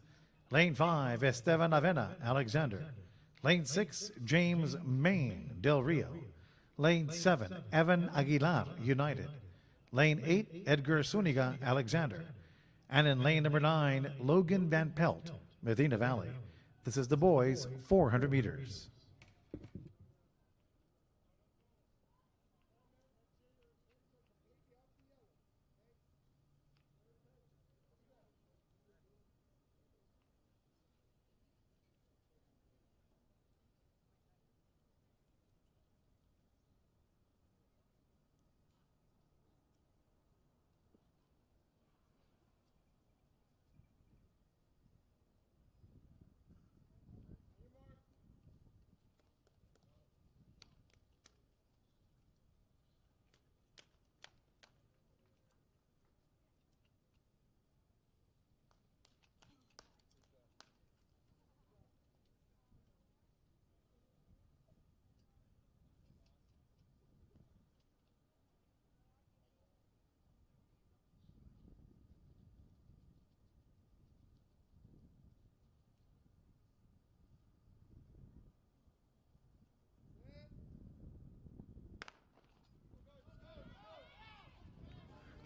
Lane 5, Esteban Avena Alexander. Lane 6, James Main Del Rio. Lane 7, Evan Aguilar United. Lane 8, Edgar Suniga Alexander. And in lane number 9, Logan Van Pelt Medina Valley. This is the boys 400 meters.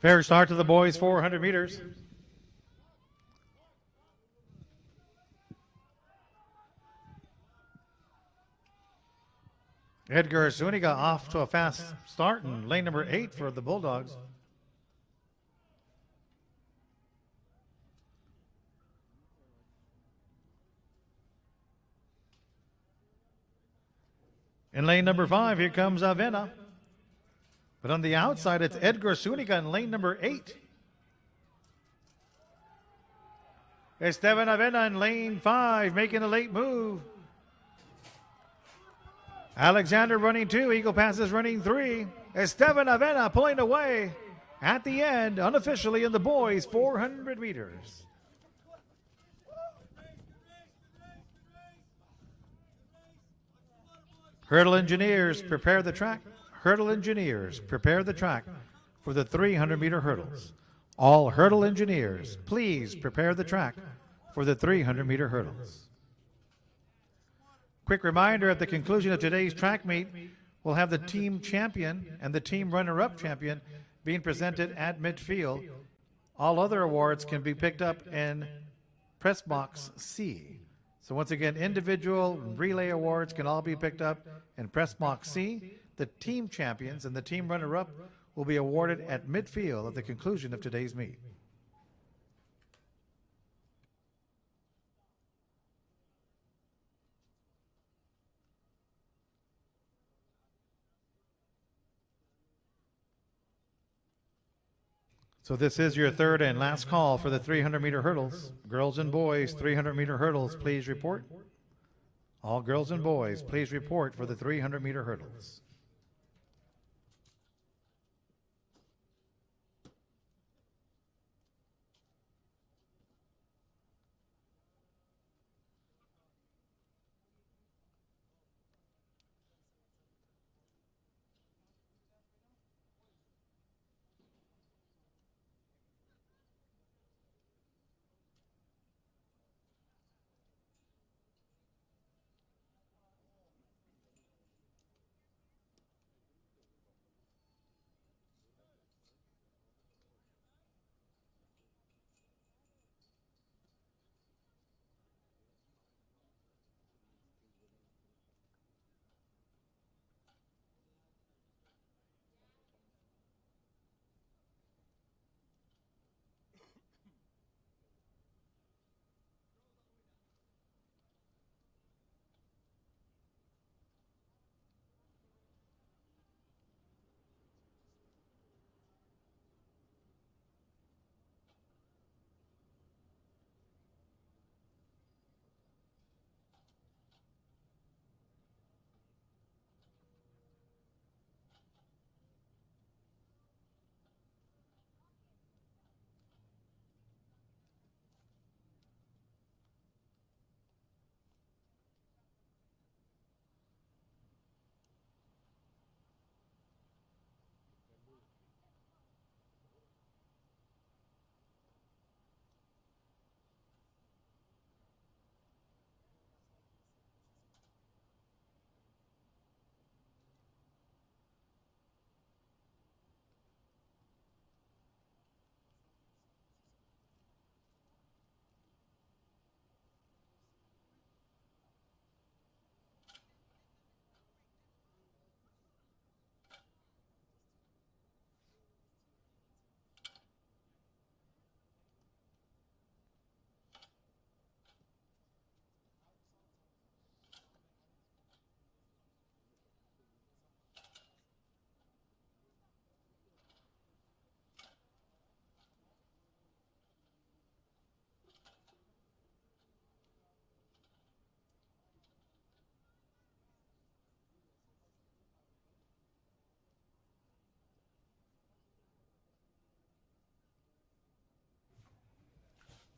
Fair start to the boys 400 meters. Edgar Zuniga off to a fast start in lane number 8 for the Bulldogs. In lane number 5, here comes Avena. But on the outside, it's Edgar Zuniga in lane number 8. Esteban Avena in lane 5, making a late move. Alexander running 2, Eagle Pass is running 3. Esteban Avena pulling away at the end, unofficially in the boys 400 meters. Hurdle engineers, prepare the track. Hurdle engineers, prepare the track for the 300-meter hurdles. All hurdle engineers, please prepare the track for the 300-meter hurdles. Quick reminder, at the conclusion of today's track meet, we'll have the team champion and the team runner-up champion being presented at midfield. All other awards can be picked up in press box C. So once again, individual relay awards can all be picked up in press box C. The team champions and the team runner-up will be awarded at midfield at the conclusion of today's meet. So this is your third and last call for the 300-meter hurdles. Girls and boys, 300-meter hurdles, please report. All girls and boys, please report for the 300-meter hurdles.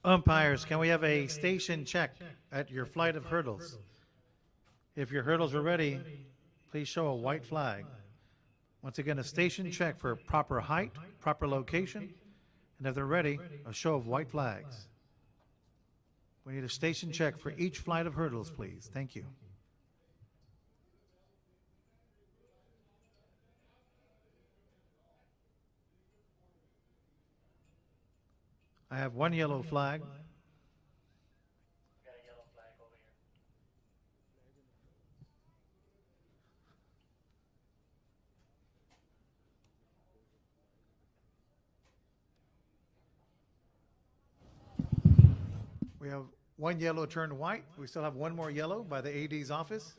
Umpires, can we have a station check at your flight of hurdles? If your hurdles are ready, please show a white flag. Once again, a station check for proper height, proper location, and if they're ready, a show of white flags. We need a station check for each flight of hurdles, please. Thank you. I have one yellow flag. We have one yellow turned white. We still have one more yellow by the AD's office.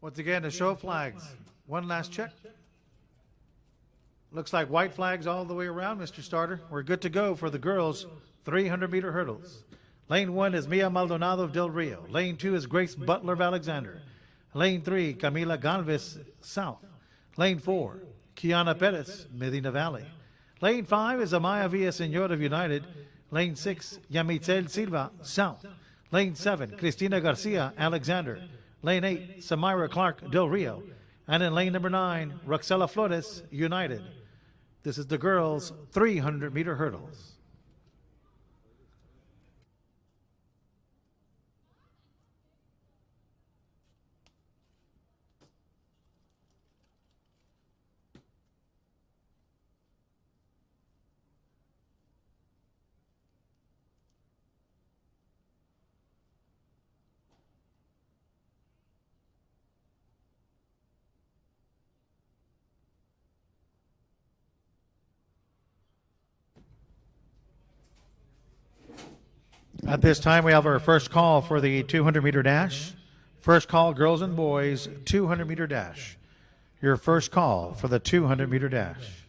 Once again, a show of flags. One last check. Looks like white flags all the way around, Mr. Starter. We're good to go for the girls' 300-meter hurdles. Lane 1 is Mia Maldonado of Del Rio. Lane 2 is Grace Butler of Alexander. Lane 3, Camila Galvez, South. Lane 4, Kiana Perez, Medina Valley. Lane 5 is Amaya Villaseñor of United. Lane 6, Yamitel Silva, South. Lane 7, Cristina Garcia, Alexander. Lane 8, Samira Clark, Del Rio. And in lane number 9, Roxela Flores, United. This is the girls' 300-meter hurdles. At this time, we have our first call for the 200-meter dash. First call, girls and boys, 200-meter dash. Your first call for the 200-meter dash.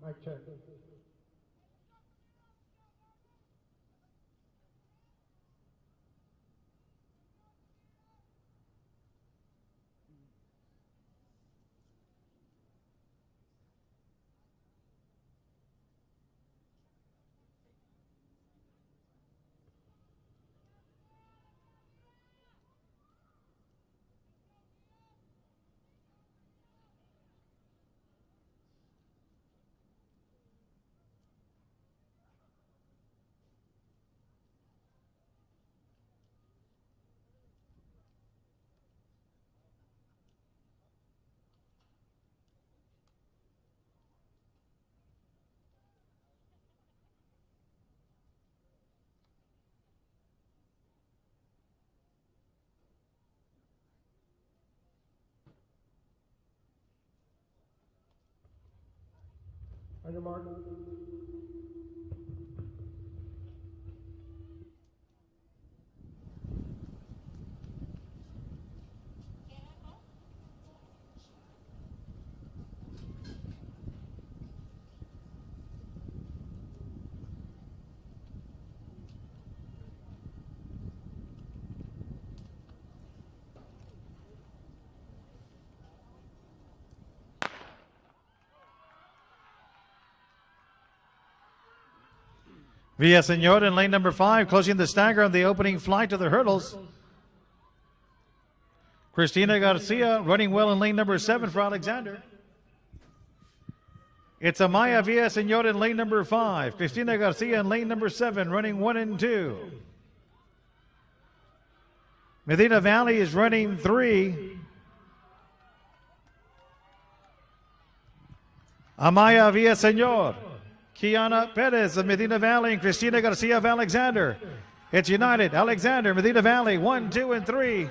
Mic check. On your mark. Villaseñor in lane number 5, closing the stagger on the opening flight of the hurdles. Cristina Garcia running well in lane number 7 for Alexander. It's Amaya Villaseñor in lane number 5. Cristina Garcia in lane number 7, running 1 and 2. Medina Valley is running 3. Amaya Villaseñor, Kiana Perez of Medina Valley, and Cristina Garcia of Alexander. It's United, Alexander, Medina Valley, 1, 2, and 3.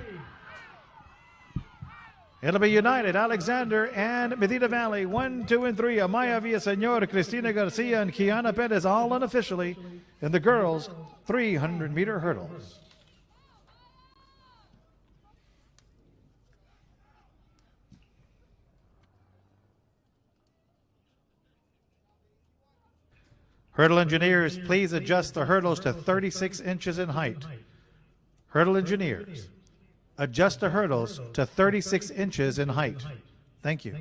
It'll be United, Alexander, and Medina Valley, 1, 2, and 3. Amaya Villaseñor, Cristina Garcia, and Kiana Perez, all unofficially in the girls' 300-meter hurdles. Hurdle engineers, please adjust the hurdles to 36 inches in height. Hurdle engineers, adjust the hurdles to 36 inches in height. Thank you.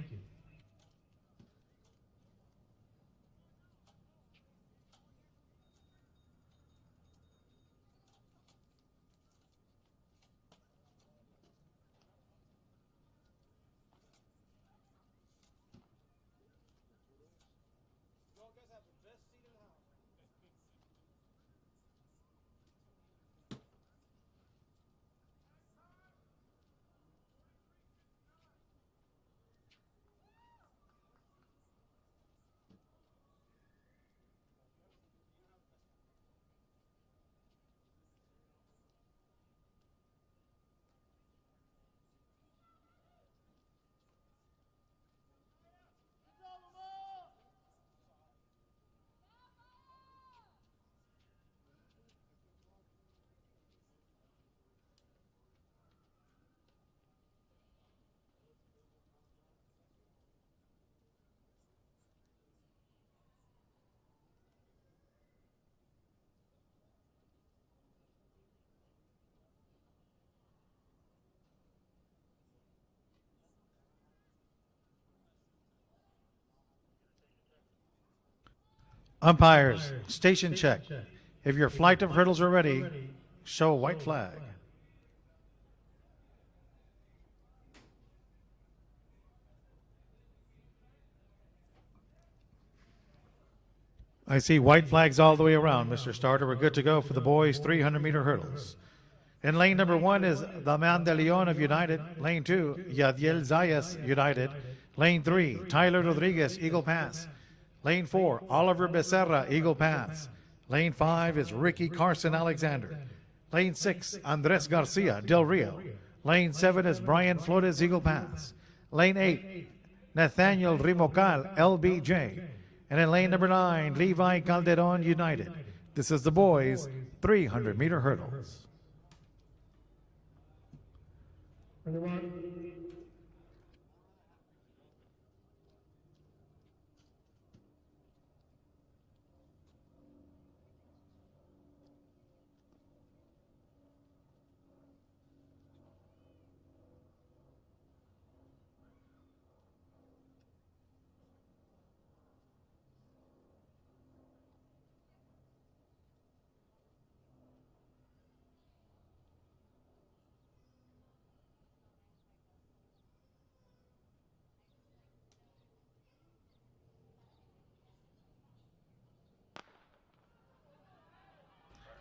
Umpires, station check. If your flight of hurdles are ready, show a white flag. I see white flags all the way around, Mr. Starter. We're good to go for the boys' 300-meter hurdles. In lane number 1 is Daman de Leon of United. Lane 2, Yadiel Zayas, United. Lane 3, Tyler Rodriguez, Eagle Pass. Lane 4, Oliver Becerra, Eagle Pass. Lane 5 is Ricky Carson, Alexander. Lane 6, Andres Garcia, Del Rio. Lane 7 is Brian Flores, Eagle Pass. Lane 8, Nathaniel Rimocal, LBJ. And in lane number 9, Levi Calderon, United. This is the boys' 300-meter hurdles. On your mark.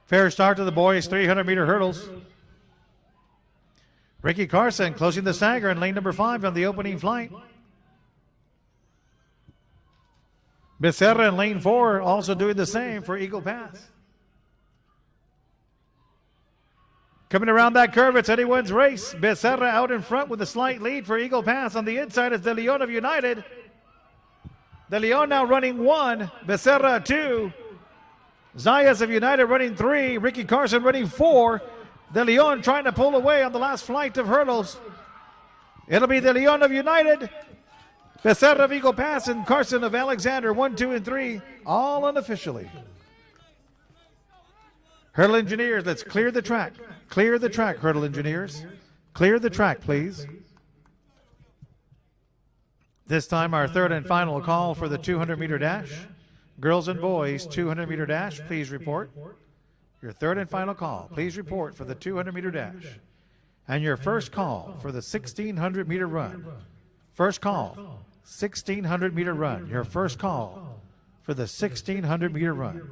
Fair start to the boys' 300-meter hurdles. Ricky Carson closing the stagger in lane number 5 on the opening flight. Becerra in lane 4 also doing the same for Eagle Pass. Coming around that curve, it's anyone's race. Becerra out in front with a slight lead for Eagle Pass. On the inside is De Leon of United. De Leon now running 1, Becerra 2, Zayas of United running 3, Ricky Carson running 4. De Leon trying to pull away on the last flight of hurdles. It'll be De Leon of United, Becerra of Eagle Pass, and Carson of Alexander 1, 2, and 3, all unofficially. Hurdle engineers, let's clear the track. Clear the track, hurdle engineers. Clear the track, please. This time, our third and final call for the 200-meter dash. Girls and boys, 200-meter dash, please report. Your third and final call, please report for the 200-meter dash. And your first call for the 1,600-meter run. First call, 1,600-meter run. Your first call for the 1,600-meter run.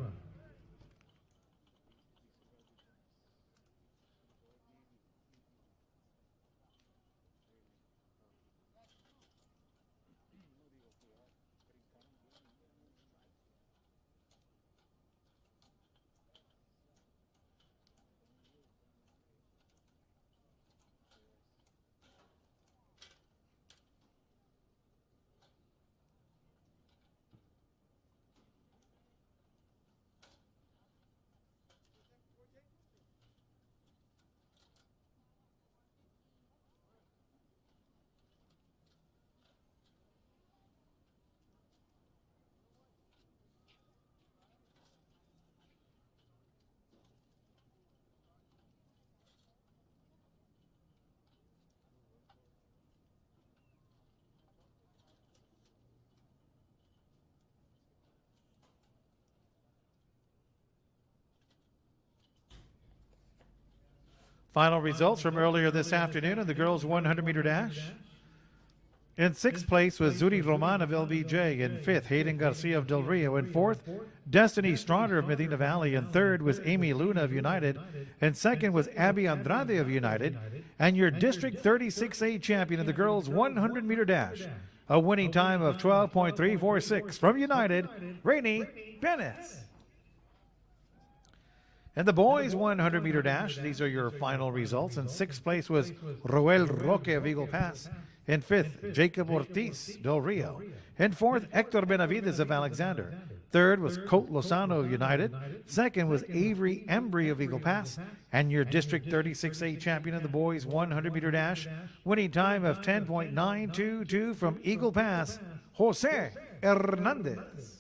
Final results from earlier this afternoon in the girls' 100-meter dash. In sixth place was Zuri Roman of LBJ. In fifth, Hayden Garcia of Del Rio. In fourth, Destiny Stronda of Medina Valley. In third was Amy Luna of United. And second was Abby Andrade of United. And your District 36A champion in the girls' 100-meter dash, a winning time of 12.346 from United, Rainey Benes. And the boys' 100-meter dash, these are your final results. In sixth place was Roel Roque of Eagle Pass. In fifth, Jacob Ortiz, Del Rio. In fourth, Hector Benavides of Alexander. Third was Colt Lozano of United. Second was Avery Embry of Eagle Pass. And your District 36A champion of the boys' 100-meter dash, winning time of 10.922 from Eagle Pass, Jose Hernandez.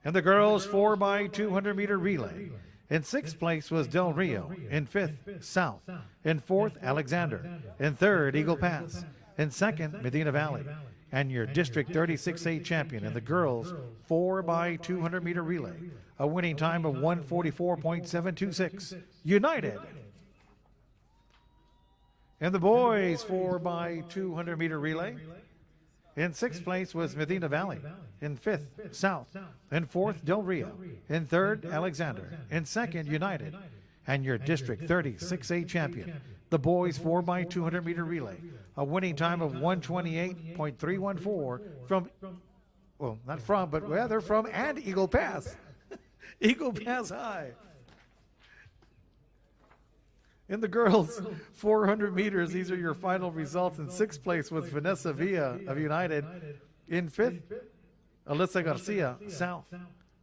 And the girls' 4x200-meter relay. In sixth place was Del Rio. In fifth, South. In fourth, Alexander. In third, Eagle Pass. In second, Medina Valley. And your District 36A champion in the girls' 4x200-meter relay, a winning time of 1:44.726, United. And the boys' 4x200-meter relay. In sixth place was Medina Valley. In fifth, South. In fourth, Del Rio. In third, Alexander. In second, United. And your District 36A champion, the boys' 4x200-meter relay, a winning time of 1:28.314 from, well, not from, but rather from and Eagle Pass. Eagle Pass High. In the girls' 400 meters, these are your final results. In sixth place was Vanessa Villa of United. In fifth, Alyssa Garcia, South.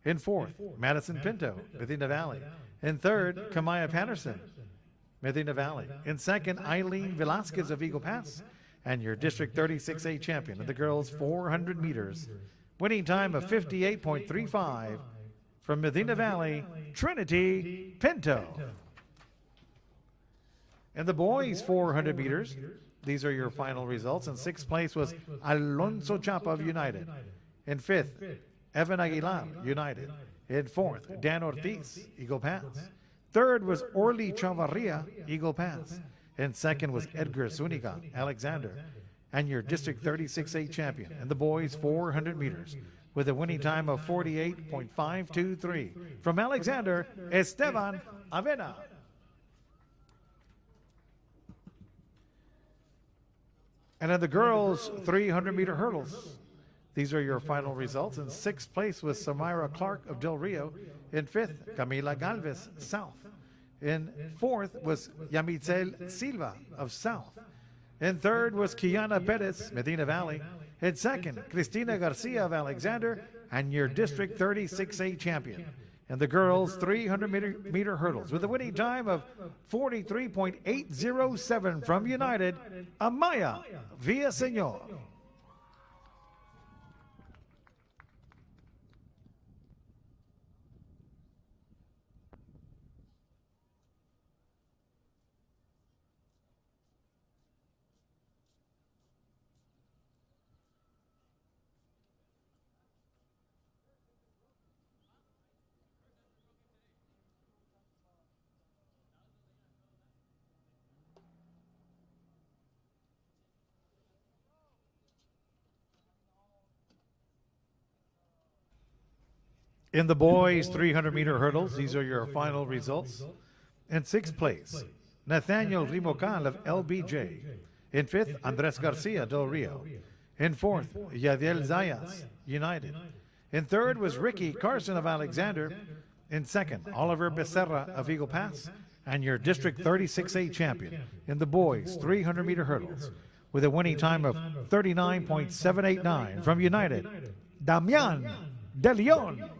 In fourth, Madison Pinto, Medina Valley. In third, Kamaya Patterson, Medina Valley. In second, Eileen Velasquez of Eagle Pass. And your District 36A champion of the girls' 400 meters, winning time of 58.35 from Medina Valley, Trinity Pinto. And the boys' 400 meters, these are your final results. In sixth place was Alonso Chapa of United. In fifth, Evan Aguilar, United. In fourth, Dan Ortiz, Eagle Pass. Third was Orly Chavarria, Eagle Pass. And second was Edgar Zuniga, Alexander. And your District 36A champion in the boys' 400 meters, with a winning time of 48.523 from Alexander, Esteban Avena. And in the girls' 300-meter hurdles, these are your final results. In sixth place was Samira Clark of Del Rio. In fifth, Camila Galvez, South. In fourth was Yamitzel Silva of South. In third was Kiana Perez, Medina Valley. In second, Cristina Garcia of Alexander, and your District 36A champion. In the girls' 300 meter hurdles, with a winning time of 43.807 from United, Amaya Villaseñor. In the boys' 300-meter hurdles, these are your final results. In sixth place, Nathaniel Rimocal of LBJ. In fifth, Andres Garcia del Rio. In fourth, Yadiel Zayas, United. In third was Ricky Carson of Alexander. In second, Oliver Becerra of Eagle Pass. And your District 36A champion in the boys' 300-meter hurdles, with a winning time of 39.789 from United, Damian De Leon.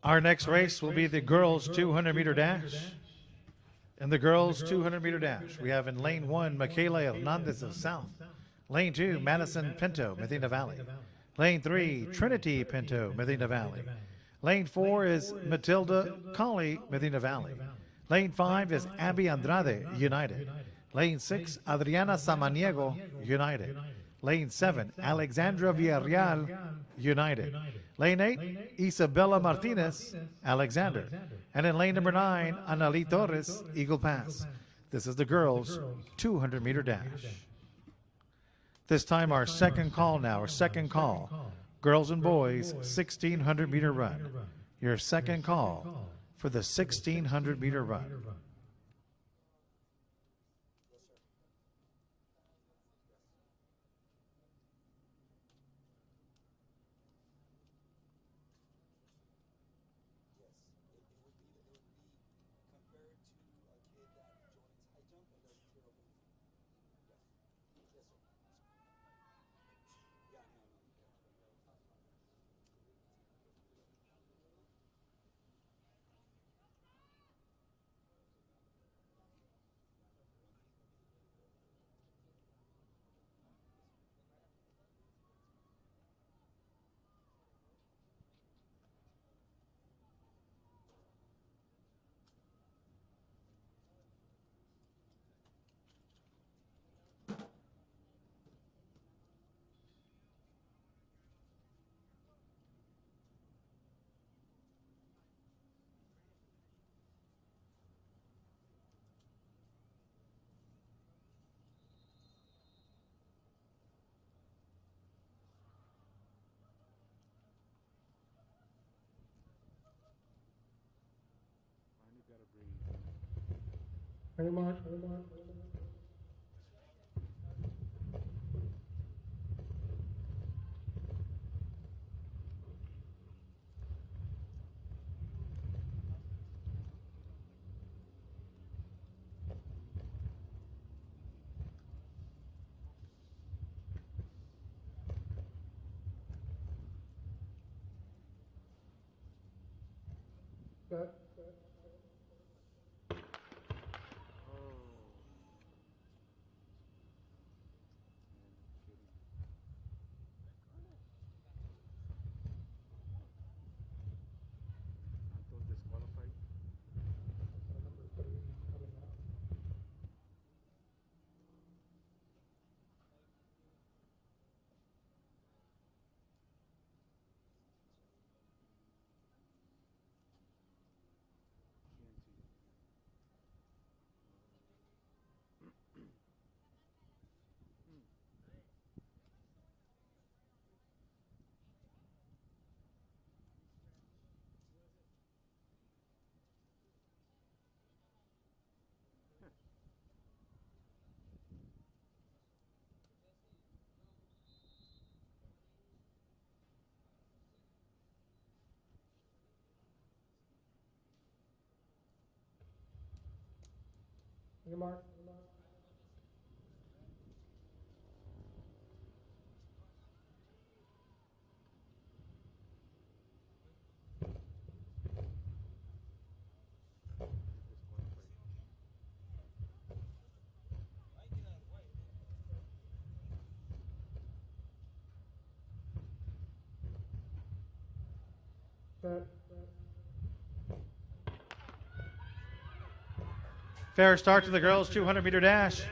Our next race will be the girls' 200-meter dash. In the girls' 200-meter dash, we have in lane 1, Michaela Hernandez of South. Lane 2, Madison Pinto, Medina Valley. Lane 3, Trinity Pinto, Medina Valley. Lane 4 is Matilda Colley, Medina Valley. Lane 5 is Abby Andrade, United. Lane 6, Adriana Samaniego, United. Lane 7, Alexandra Villarreal, United. Lane 8, Isabella Martinez, Alexander. And in lane number 9, Anali Torres, Eagle Pass. This is the girls' 200-meter dash. This time our second call now, our second call. Girls and boys, 1,600-meter run. Your second call for the 1,600-meter run. On your mark. Set. On your mark. Set. Fair start to the girls' 200-meter dash.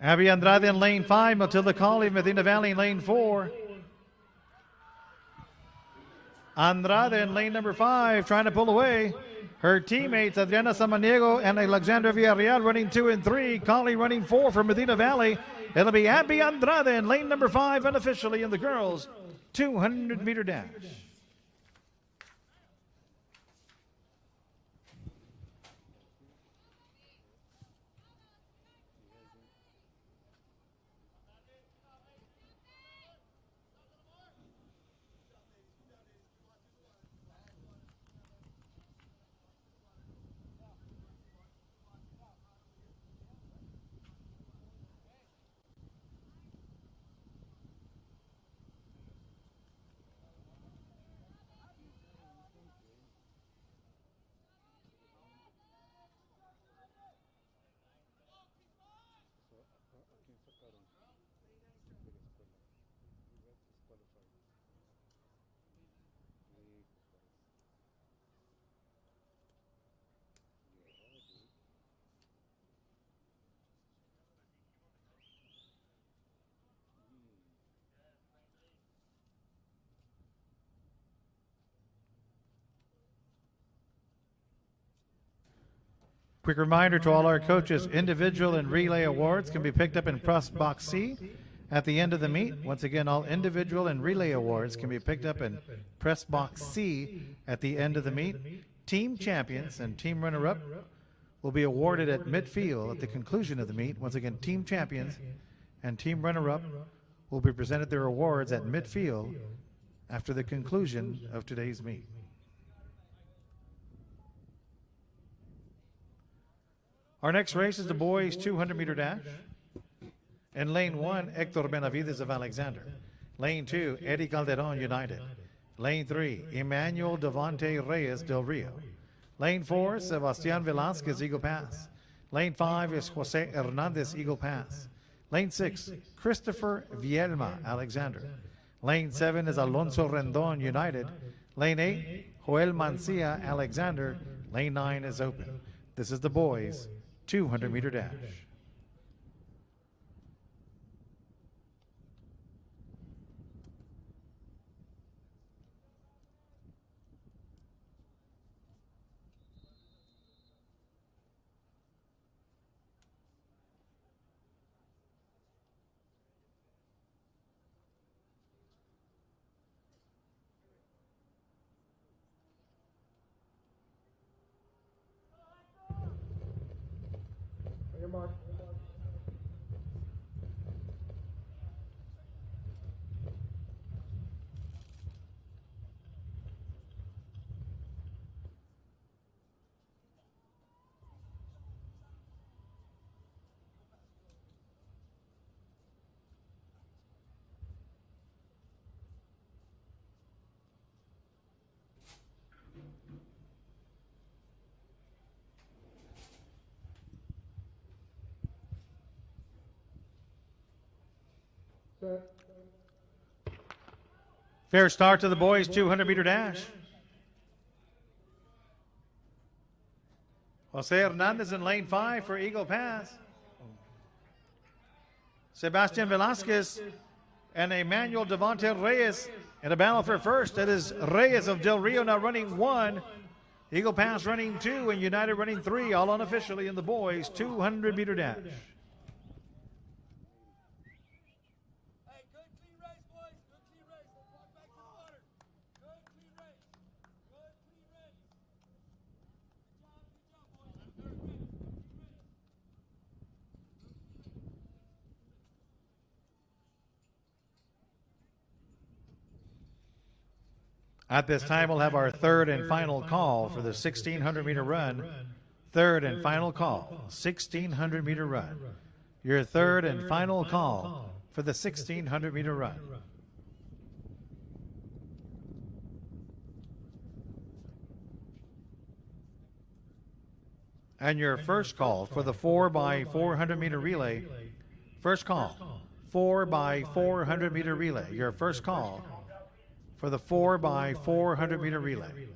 Abby Andrade in lane 5, Matilda Colley, Medina Valley in lane 4. Andrade in lane number 5, trying to pull away. Her teammates, Adriana Samaniego and Alexandra Villarreal, running 2 and 3. Colley running 4 for Medina Valley. It'll be Abby Andrade in lane number 5, unofficially in the girls' 200-meter dash. Quick reminder to all our coaches, individual and relay awards can be picked up in press box C at the end of the meet. Once again, all individual and relay awards can be picked up in press box C at the end of the meet. Team champions and team runner-up will be awarded at midfield at the conclusion of the meet. Once again, team champions and team runner-up will be presented their awards at midfield after the conclusion of today's meet. Our next race is the boys' 200-meter dash. In lane 1, Hector Benavides of Alexander. Lane 2, Eddie Calderon United. Lane 3, Emmanuel Devonte Reyes Del Rio. Lane 4, Sebastian Velasquez Eagle Pass. Lane 5 is Jose Hernandez Eagle Pass. Lane 6, Christopher Vielma Alexander. Lane 7 is Alonso Rendon United. Lane 8, Joel Mancia Alexander. Lane 9 is open. This is the boys' 200-meter dash. Set. Fair start to the boys' 200-meter dash. Jose Hernandez in lane 5 for Eagle Pass. Sebastian Velasquez and Emmanuel Devonte Reyes in a battle for first. That is Reyes of Del Rio now running 1. Eagle Pass running 2 and United running 3, all unofficially in the boys' 200-meter dash. At this time, we'll have our third and final call for the 1,600-meter run. Third and final call, 1,600-meter run. Your third and final call for the 1,600-meter run. And your first call for the 4x400-meter relay. First call, 4x400-meter relay. Your first call for the 4x400-meter relay.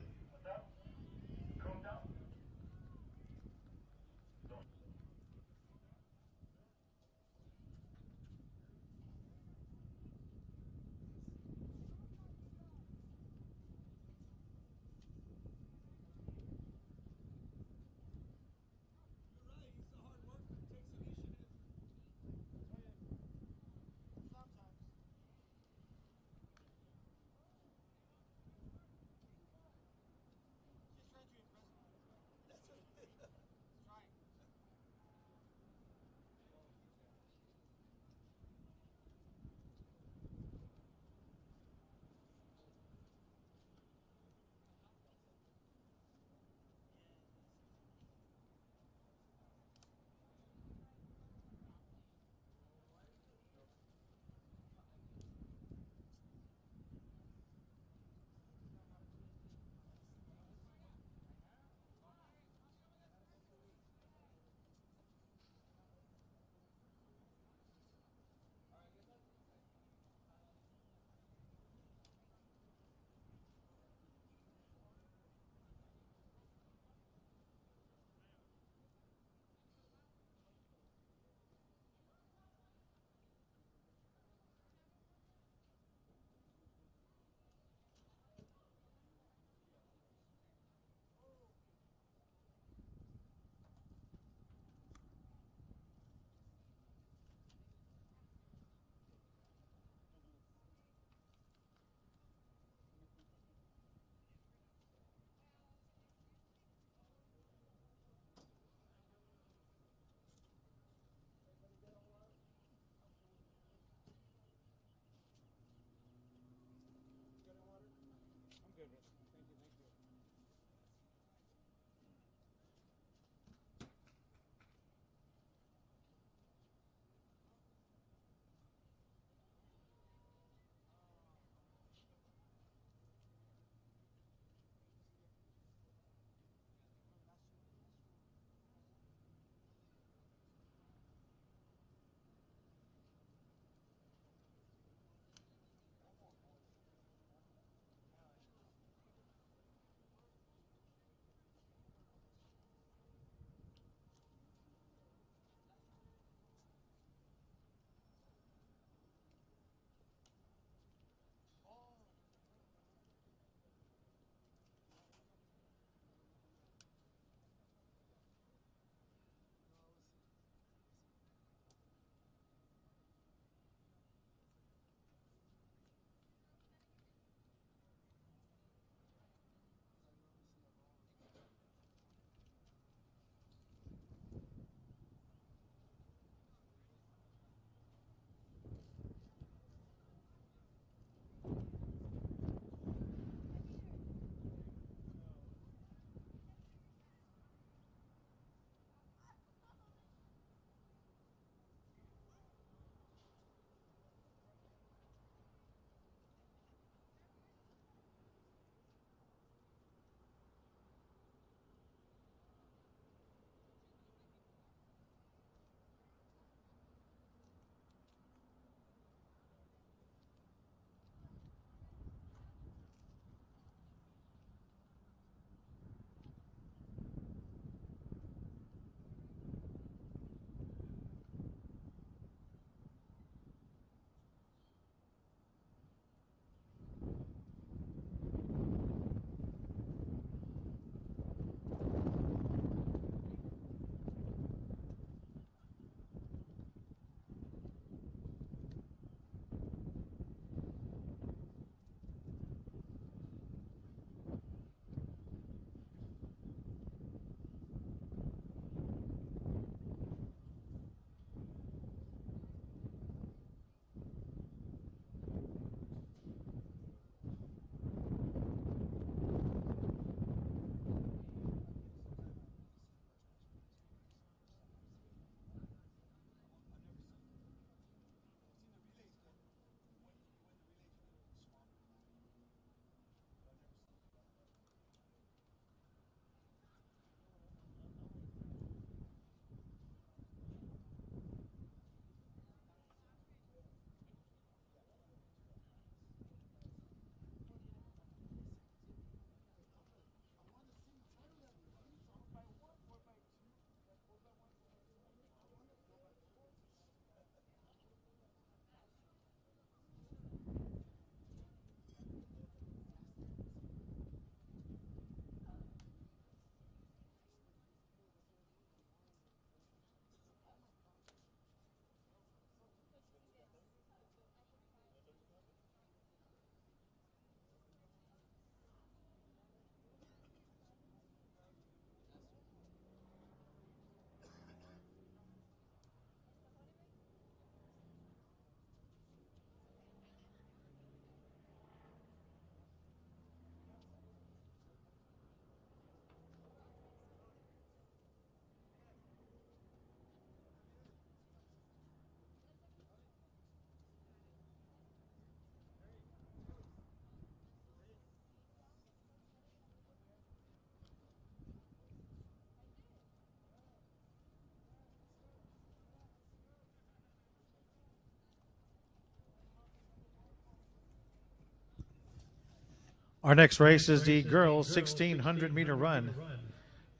Our next race is the girls 1600 meter run.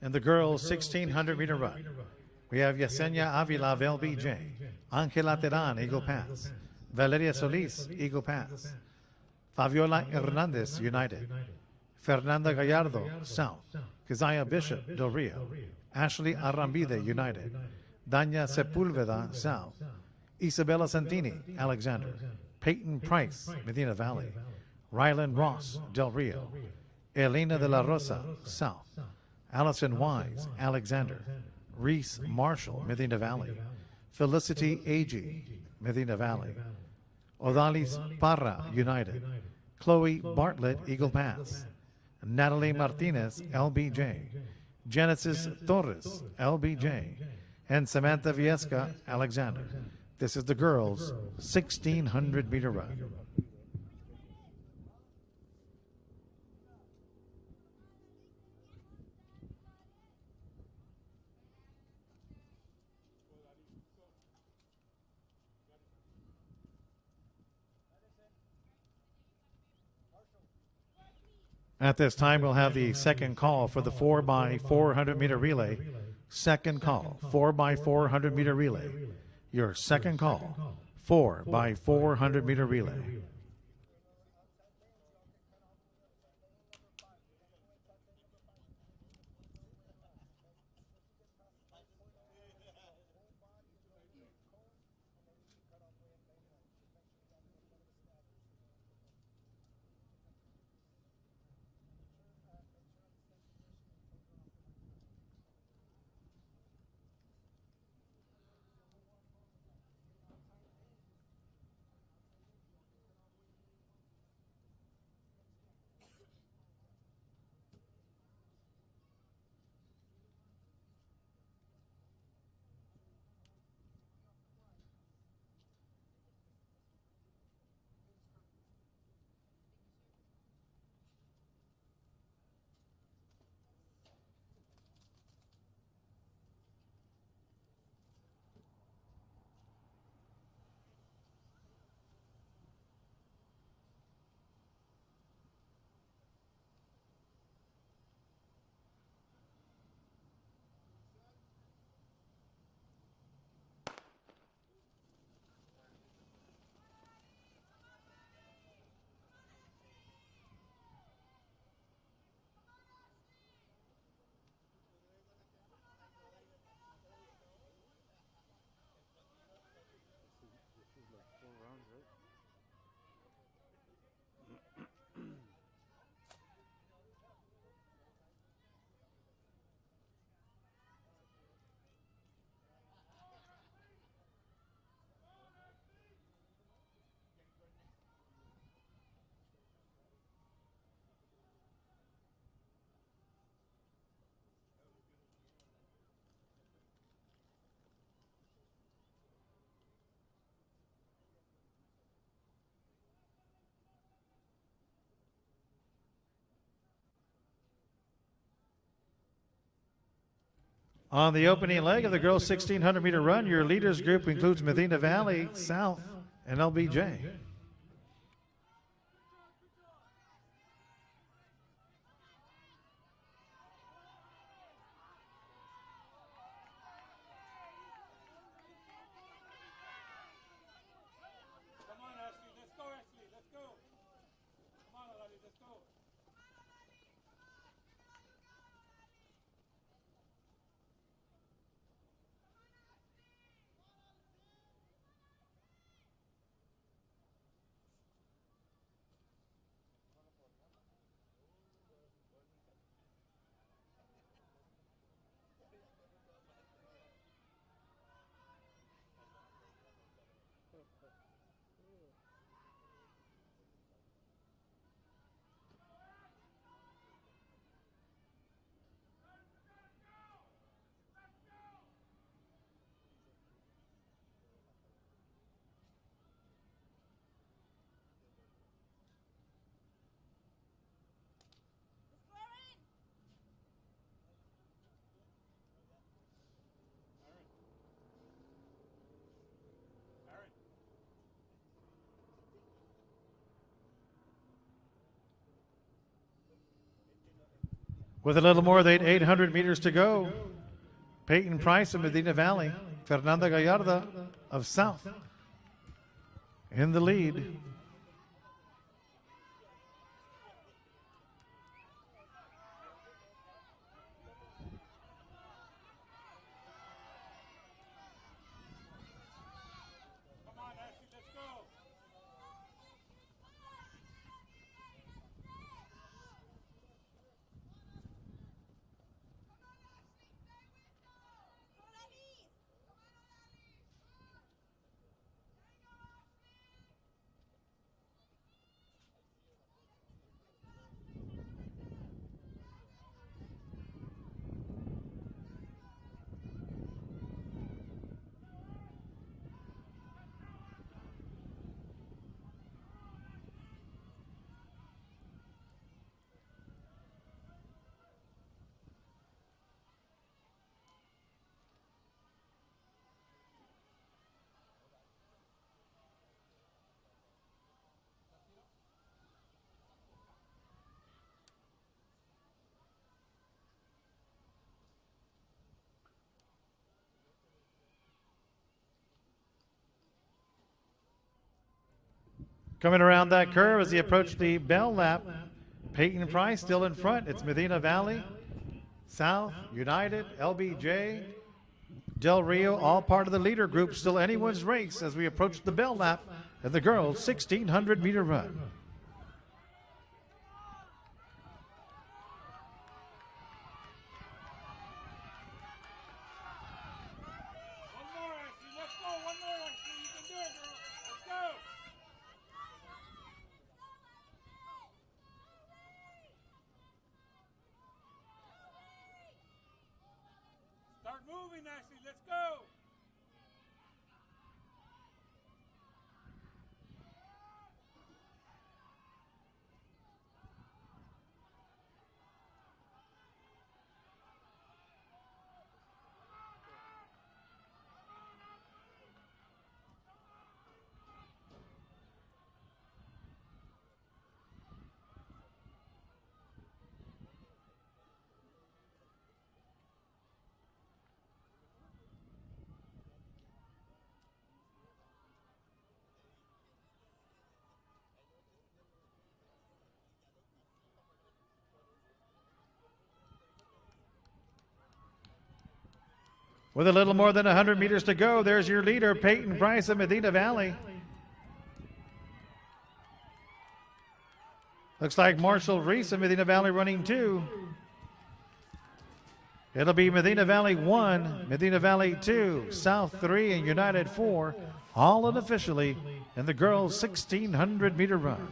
And the girls 1600 meter run, we have Yesenia Avila of LBJ, Angela Teran, Eagle Pass, Valeria Solis, Eagle Pass, Fabiola Hernandez, United, Fernanda Gallardo, South, Keziah Bishop, Del Rio, Ashley Arambide, United, Danya Sepulveda, South, Isabella Santini, Alexander, Peyton Price, Medina Valley, Rylan Ross, Del Rio, Elena de la Rosa, South, Allison Wise, Alexander, Reese Marshall, Medina Valley, Felicity Agee, Medina Valley, Odalis Parra, United, Chloe Bartlett, Eagle Pass, Natalie Martinez, LBJ, Genesis Torres, LBJ, and Samantha Viesca, Alexander. This is the girls' 1600 meter run. At this time, we'll have the second call for the 4x400 meter relay. Second call, 4x400 meter relay. Your second call, 4x400 meter relay. On the opening leg of the girls' 1600 meter run, your leaders group includes Medina Valley, South, and LBJ. With a little more than 800 meters to go, Peyton Price of Medina Valley, Fernanda Gallarda of South in the lead. Coming around that curve as he approached the bell lap, Peyton Price still in front. It's Medina Valley, South, United, LBJ, Del Rio, all part of the leader group. Still anyone's race as we approach the bell lap and the girls' 1,600 meter run. Start moving, Ashley. Let's go. With a little more than 100 meters to go, there's your leader, Peyton Price of Medina Valley. Looks like Marshall Reese of Medina Valley running 2. It'll be Medina Valley 1, Medina Valley 2, South 3, and United 4, all unofficially in the girls' 1,600 meter run.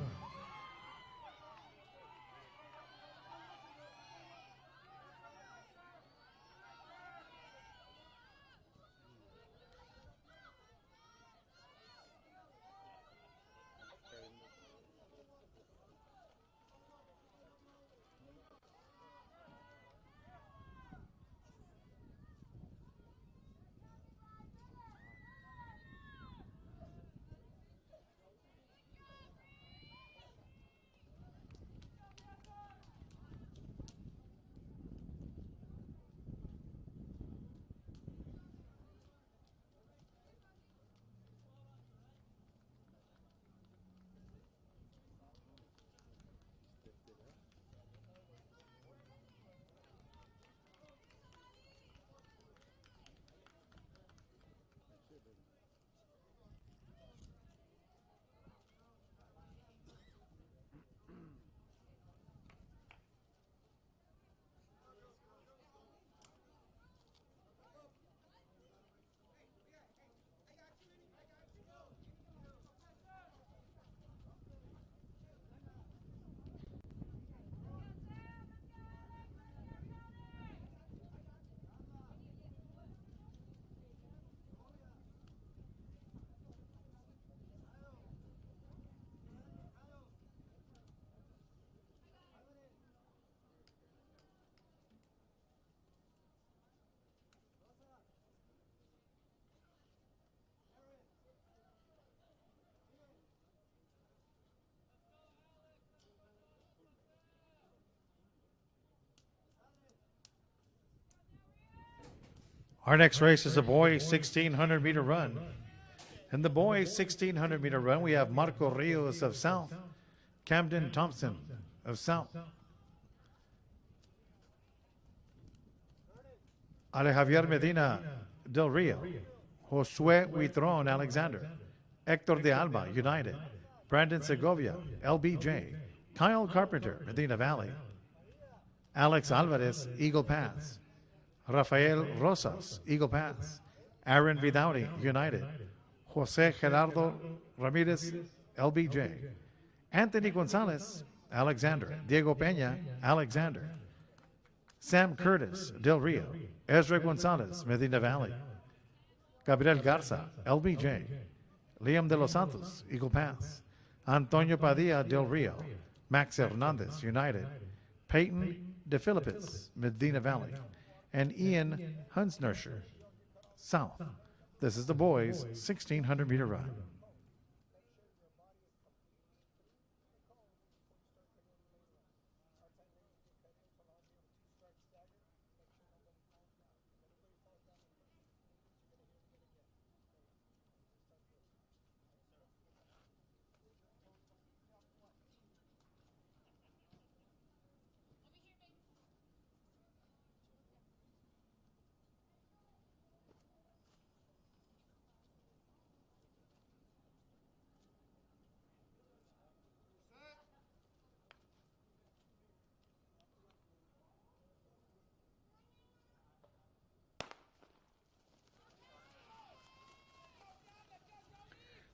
Our next race is the boys 1600 meter run. In the boys 1600 meter run, we have Marco Rios of South, Camden Thompson of South, Ale Javier Medina del Rio, Josue Huitron Alexander, Hector de Alba United, Brandon Segovia LBJ, Kyle Carpenter Medina Valley, Alex Alvarez Eagle Pass, Rafael Rosas Eagle Pass, Aaron Vidauri United, Jose Gerardo Ramirez LBJ, Anthony Gonzalez Alexander, Diego Peña Alexander, Sam Curtis Del Rio, Ezra Gonzalez Medina Valley, Gabriel Garza LBJ, Liam de los Santos Eagle Pass, Antonio Padilla Del Rio, Max Hernandez United, Peyton De Philippis Medina Valley, and Ian Hunsnerscher South. This is the boys 1600 meter run.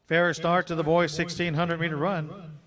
Fair start to the boys 1600 meter run.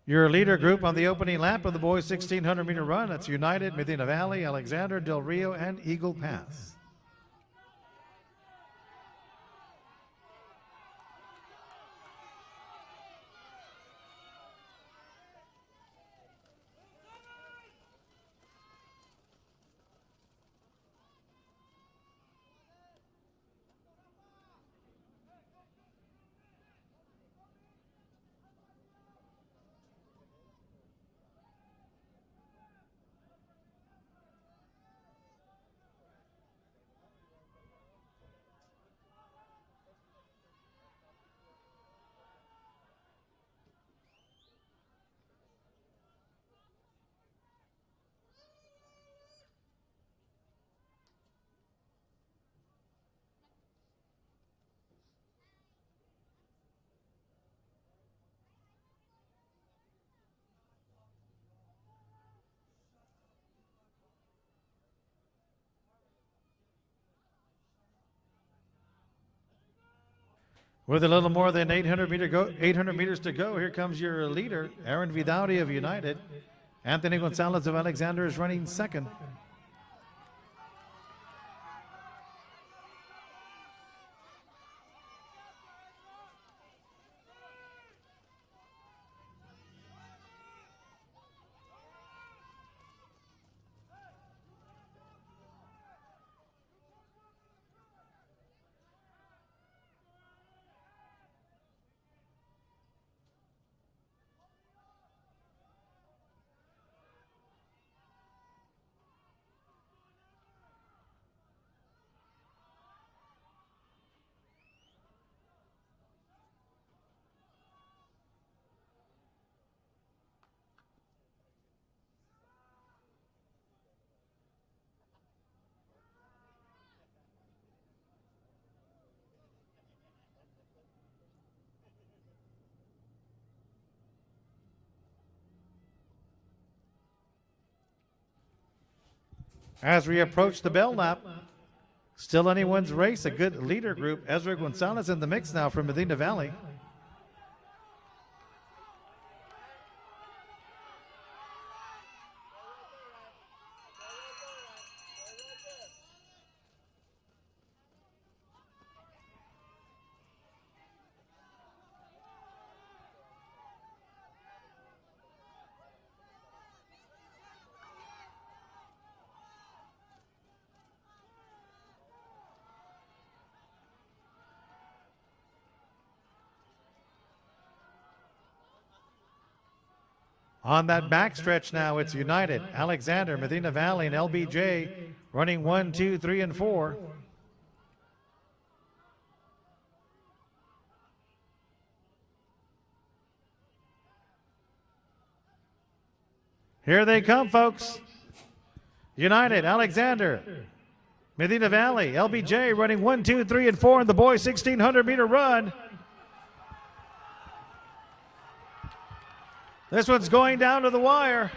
Your leader group on the opening lap of the boys 1600 meter run. That's United, Medina Valley, Alexander, Del Rio, and Eagle Pass. With a little more than 800 meters to go, here comes your leader, Aaron Vidauri of United. Anthony Gonzalez of Alexander is running second. As we approach the bell lap, Still anyone's race, a good leader group. Ezra Gonzalez in the mix now from Medina Valley. On that backstretch now, it's United, Alexander, Medina Valley, and LBJ running 1, 2, 3, and 4. Here they come, folks. United, Alexander, Medina Valley, LBJ running 1, 2, 3, and 4 in the boys' 1,600-meter run. This one's going down to the wire.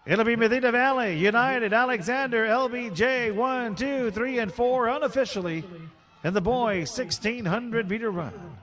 It'll be Medina Valley, United, Alexander, LBJ, 1, 2, 3, and 4 unofficially in the boys' 1,600-meter run.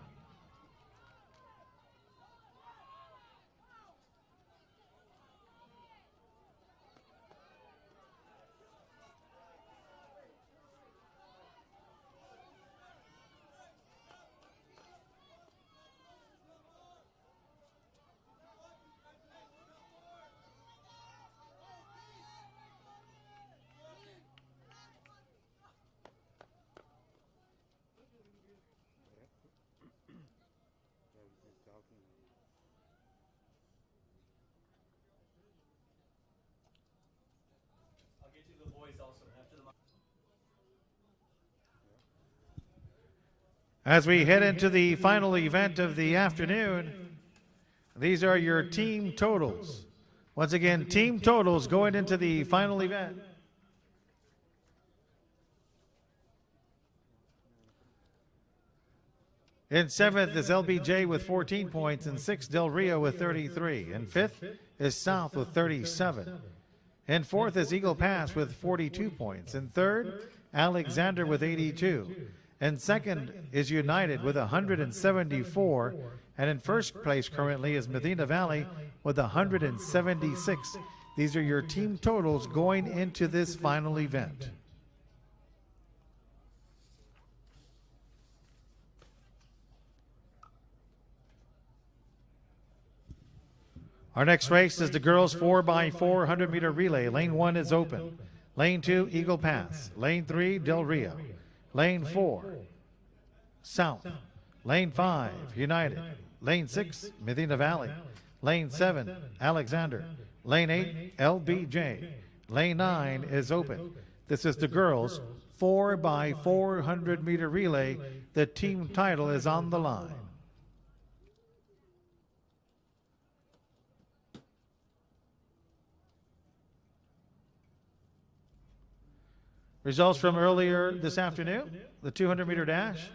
As we head into the final event of the afternoon, these are your team totals. Once again, team totals going into the final event. In 7th is LBJ with 14 points. In 6th, Del Rio with 33. In 5th is South with 37. In 4th is Eagle Pass with 42 points. In 3rd, Alexander with 82. And 2nd is United with 174. And in 1st place currently is Medina Valley with 176. These are your team totals going into this final event. Our next race is the girls 4x400 meter relay. Lane 1 is open. Lane 2, Eagle Pass. Lane 3, Del Rio. Lane 4, South. Lane 5, United. Lane 6, Medina Valley. Lane 7, Alexander. Lane 8, LBJ. Lane 9 is open. This is the girls 4x400 meter relay. The team title is on the line. Results from earlier this afternoon, the 200-meter dash.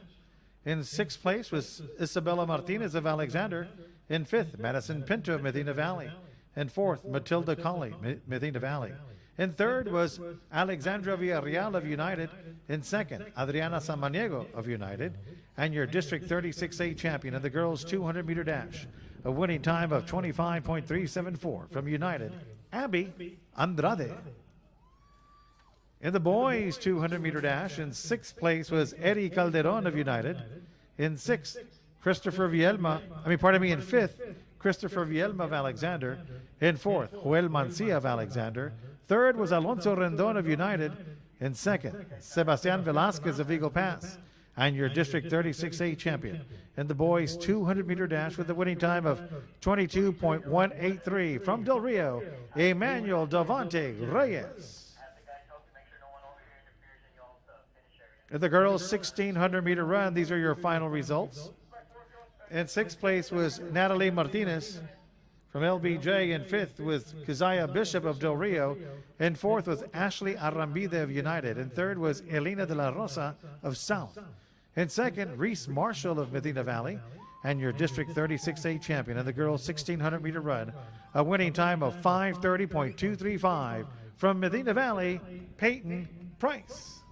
In 6th place was Isabella Martinez of Alexander. In 5th, Madison Pinto of Medina Valley. In 4th, Matilda Colley, Medina Valley. In 3rd was Alexandra Villarreal of United. In 2nd, Adriana Samaniego of United. And your District 36A champion in the girls' 200-meter dash. A winning time of 25.374 from United, Abby Andrade. In the boys' 200-meter dash, in 6th place was Eddie Calderon of United. In 6th, in 5th, Christopher Vielma of Alexander. In 4th, Joel Mancia of Alexander. 3rd was Alonso Rendon of United. In 2nd, Sebastian Velasquez of Eagle Pass. And your District 36A champion in the boys' 200-meter dash with a winning time of 22.183 from Del Rio, Emmanuel Davante Reyes. In the girls' 1,600-meter run, these are your final results. In 6th place was Natalie Martinez from LBJ. In 5th was Keziah Bishop of Del Rio. In 4th was Ashley Arambide of United. In 3rd was Elena de la Rosa of South. In 2nd, Reese Marshall of Medina Valley. And your District 36A champion in the girls' 1,600-meter run, a winning time of 5:30.235 from Medina Valley, Peyton Price.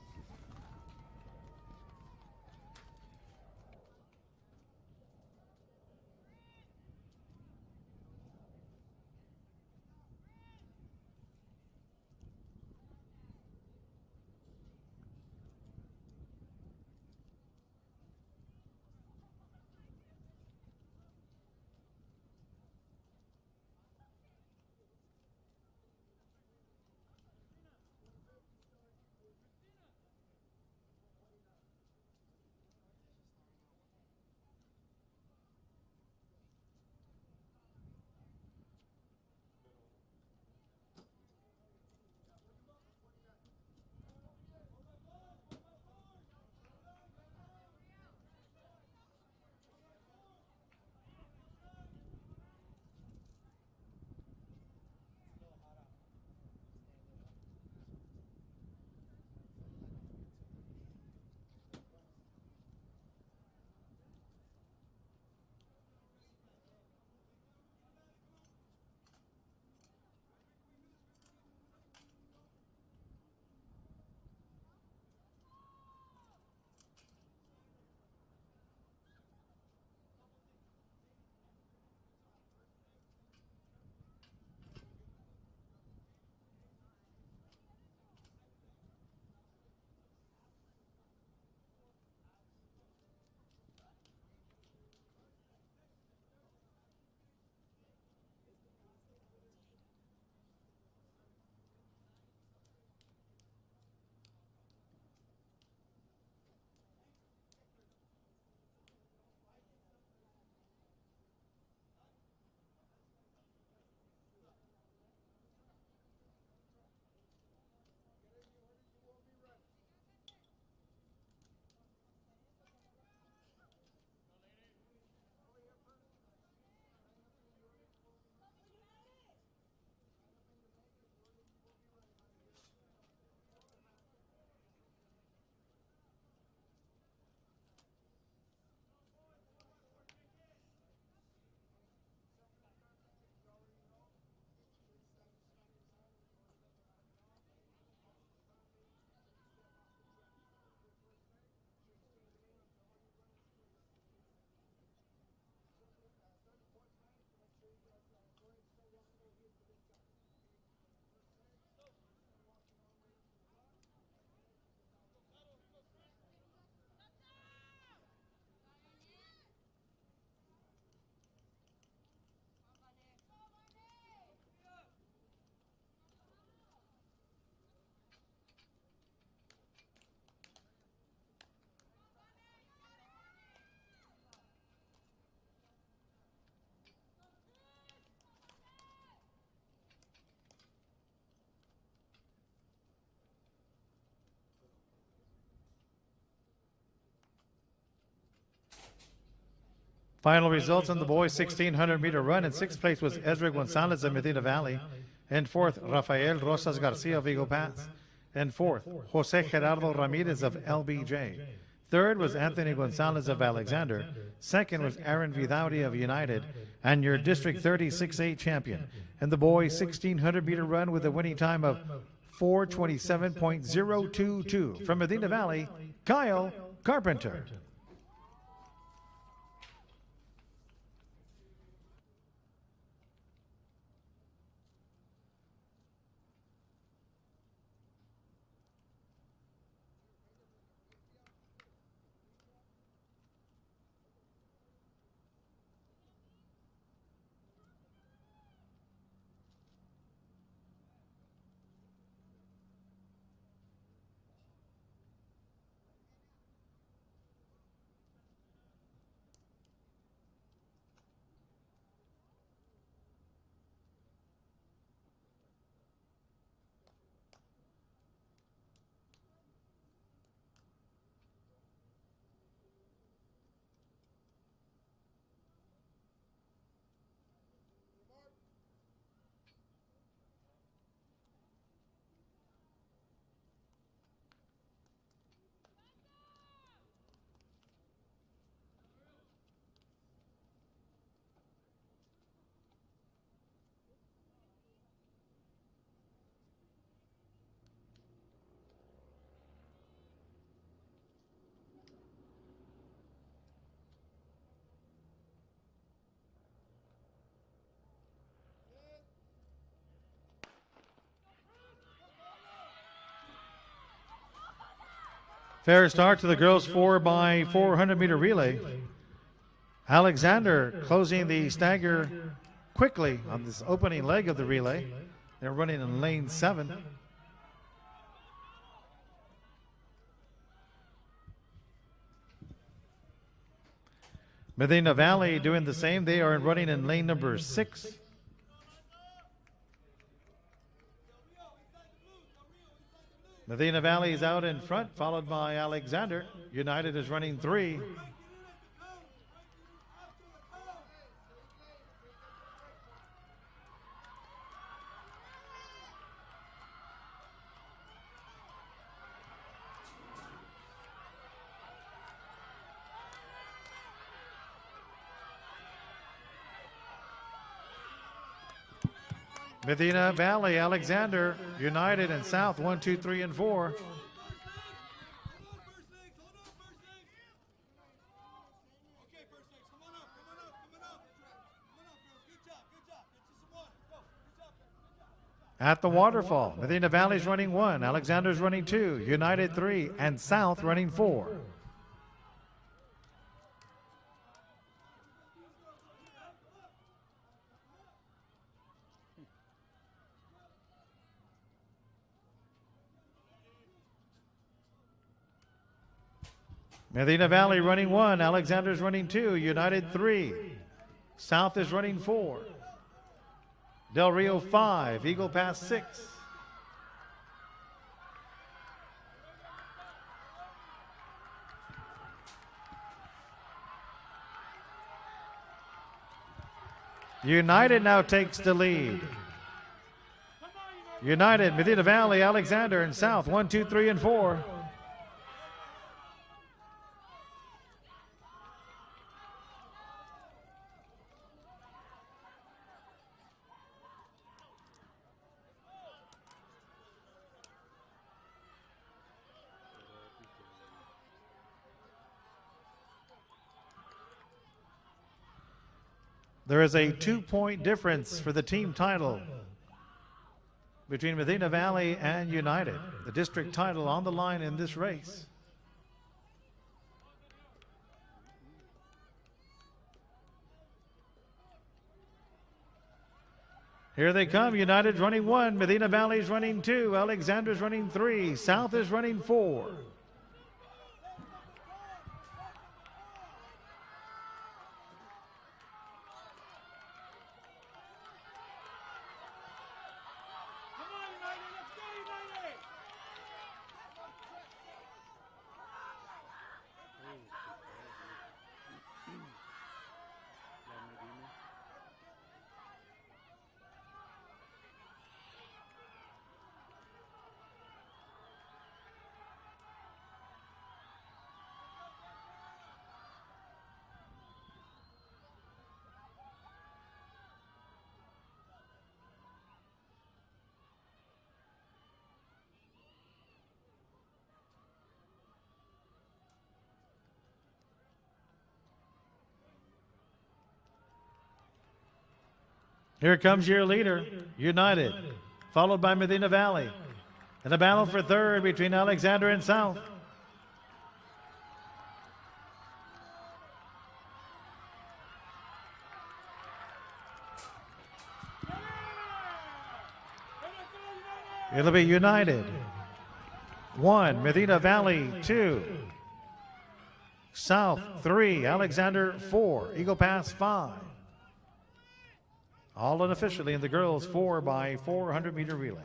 Final results on the boys' 1,600-meter run. In sixth place was Ezra Gonzalez of Medina Valley. In fourth, Rafael Rosas Garcia of Eagle Pass. In fourth, Jose Gerardo Ramirez of LBJ. Third was Anthony Gonzalez of Alexander. Second was Aaron Vidauri of United. And your District 36A champion in the boys' 1,600-meter run with a winning time of 4:27.022 from Medina Valley, Kyle Carpenter. Fair start to the girls 4x400 meter relay. Alexander closing the stagger quickly on this opening leg of the relay. They're running in lane 7. Medina Valley doing the same. They are running in lane number 6. Medina Valley is out in front, followed by Alexander. United is running 3. Medina Valley, Alexander, United, and South 1, 2, 3, and 4. At the waterfall, Medina Valley's running 1, Alexander's running 2, United 3, and South running 4. Medina Valley running 1, Alexander's running 2, United 3, South is running 4, Del Rio 5, Eagle Pass 6. United now takes the lead. United, Medina Valley, Alexander, and South 1, 2, 3, and 4. There is a 2-point difference for the team title between Medina Valley and United. The district title on the line in this race. Here they come. United's running 1, Medina Valley's running 2, Alexander's running 3, South is running 4. Here comes your leader, United, followed by Medina Valley. And a battle for third between Alexander and South. It'll be United 1, Medina Valley 2, South 3, Alexander 4, Eagle Pass 5. All unofficially in the girls 4x400 meter relay.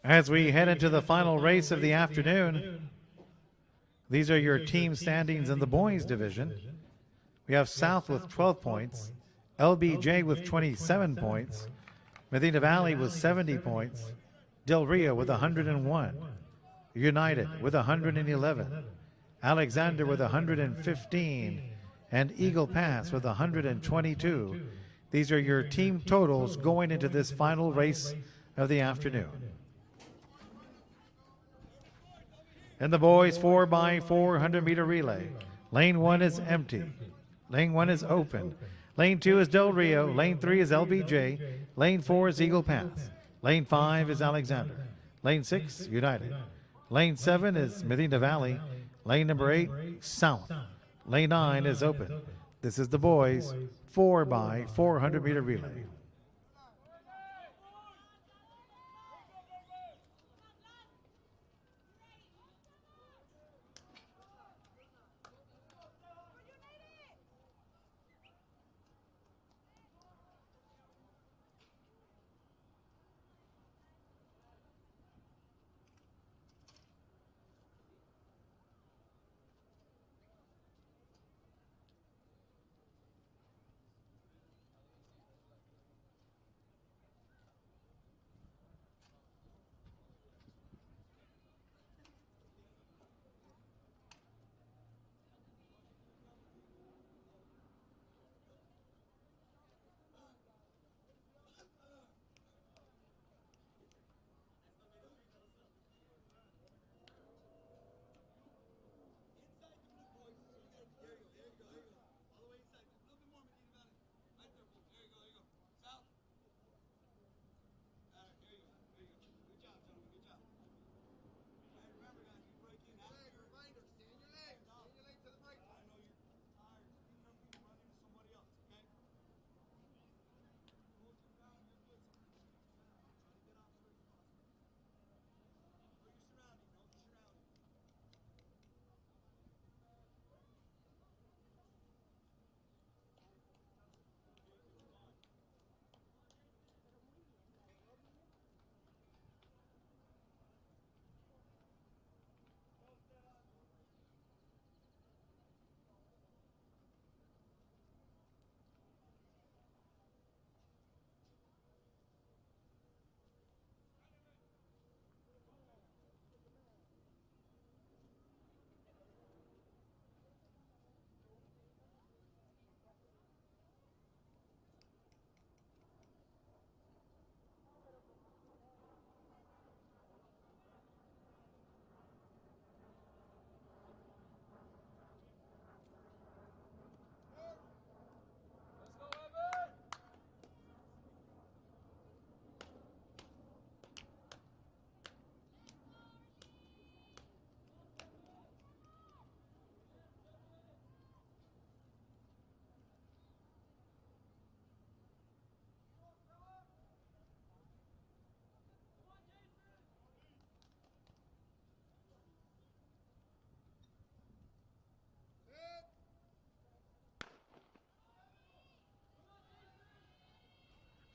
As we head into the final race of the afternoon, these are your team standings in the boys division. We have South with 12 points, LBJ with 27 points, Medina Valley with 70 points, Del Rio with 101, United with 111, Alexander with 115, and Eagle Pass with 122. These are your team totals going into this final race of the afternoon. In the boys 4x400 meter relay, lane 1 is empty. Lane 1 is open. Lane 2 is Del Rio. Lane 3 is LBJ. Lane 4 is Eagle Pass. Lane 5 is Alexander. Lane 6, United. Lane 7 is Medina Valley. Lane number 8, South. Lane 9 is open. This is the boys 4x400 meter relay.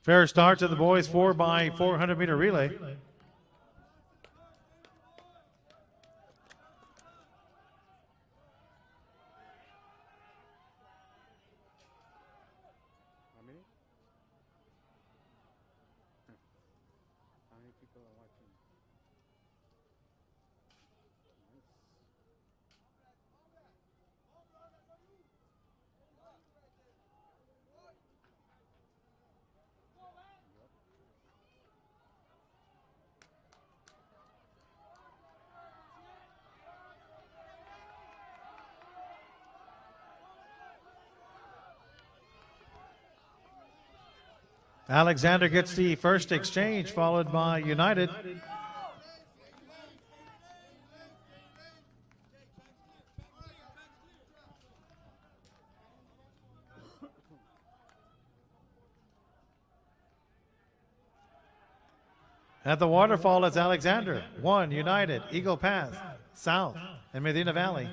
Fair start to the boys 4x400 meter relay. Alexander gets the first exchange, followed by United. At the waterfall is Alexander. 1, United, Eagle Pass, South, and Medina Valley.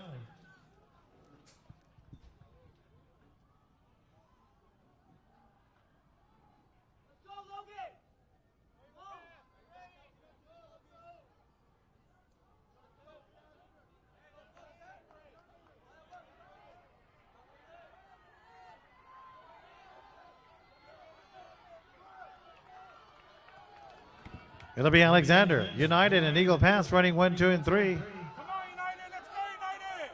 It'll be Alexander, United, and Eagle Pass running 1, 2, and 3. Come on, United. Let's go, United.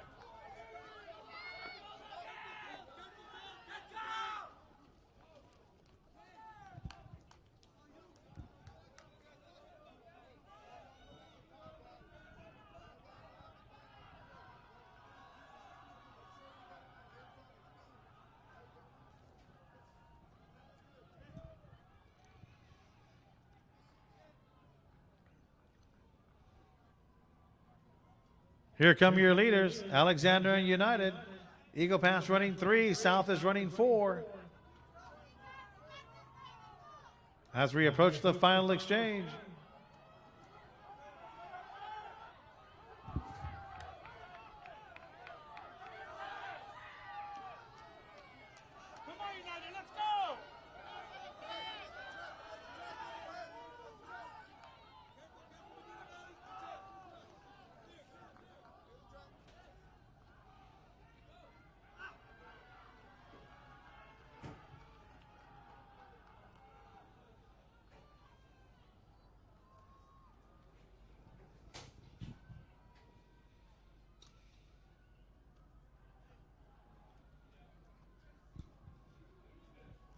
Here come your leaders, Alexander and United. Eagle Pass running 3, South is running 4. As we approach the final exchange. Come on, United. Let's go.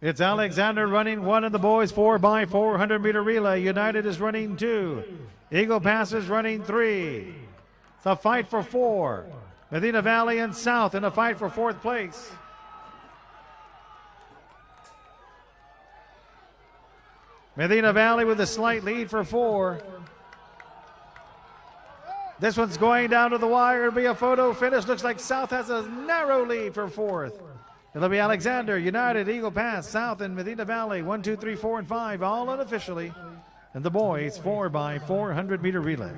It's Alexander running 1 in the boys 4x400 meter relay. United is running 2. Eagle Pass is running 3. It's a fight for 4. Medina Valley and South in a fight for 4th place. Medina Valley with a slight lead for 4. This one's going down to the wire. It'll be a photo finish. Looks like South has a narrow lead for 4th. It'll be Alexander, United, Eagle Pass, South, and Medina Valley. 1, 2, 3, 4, and 5, all unofficially. And the boys 4x400 meter relay.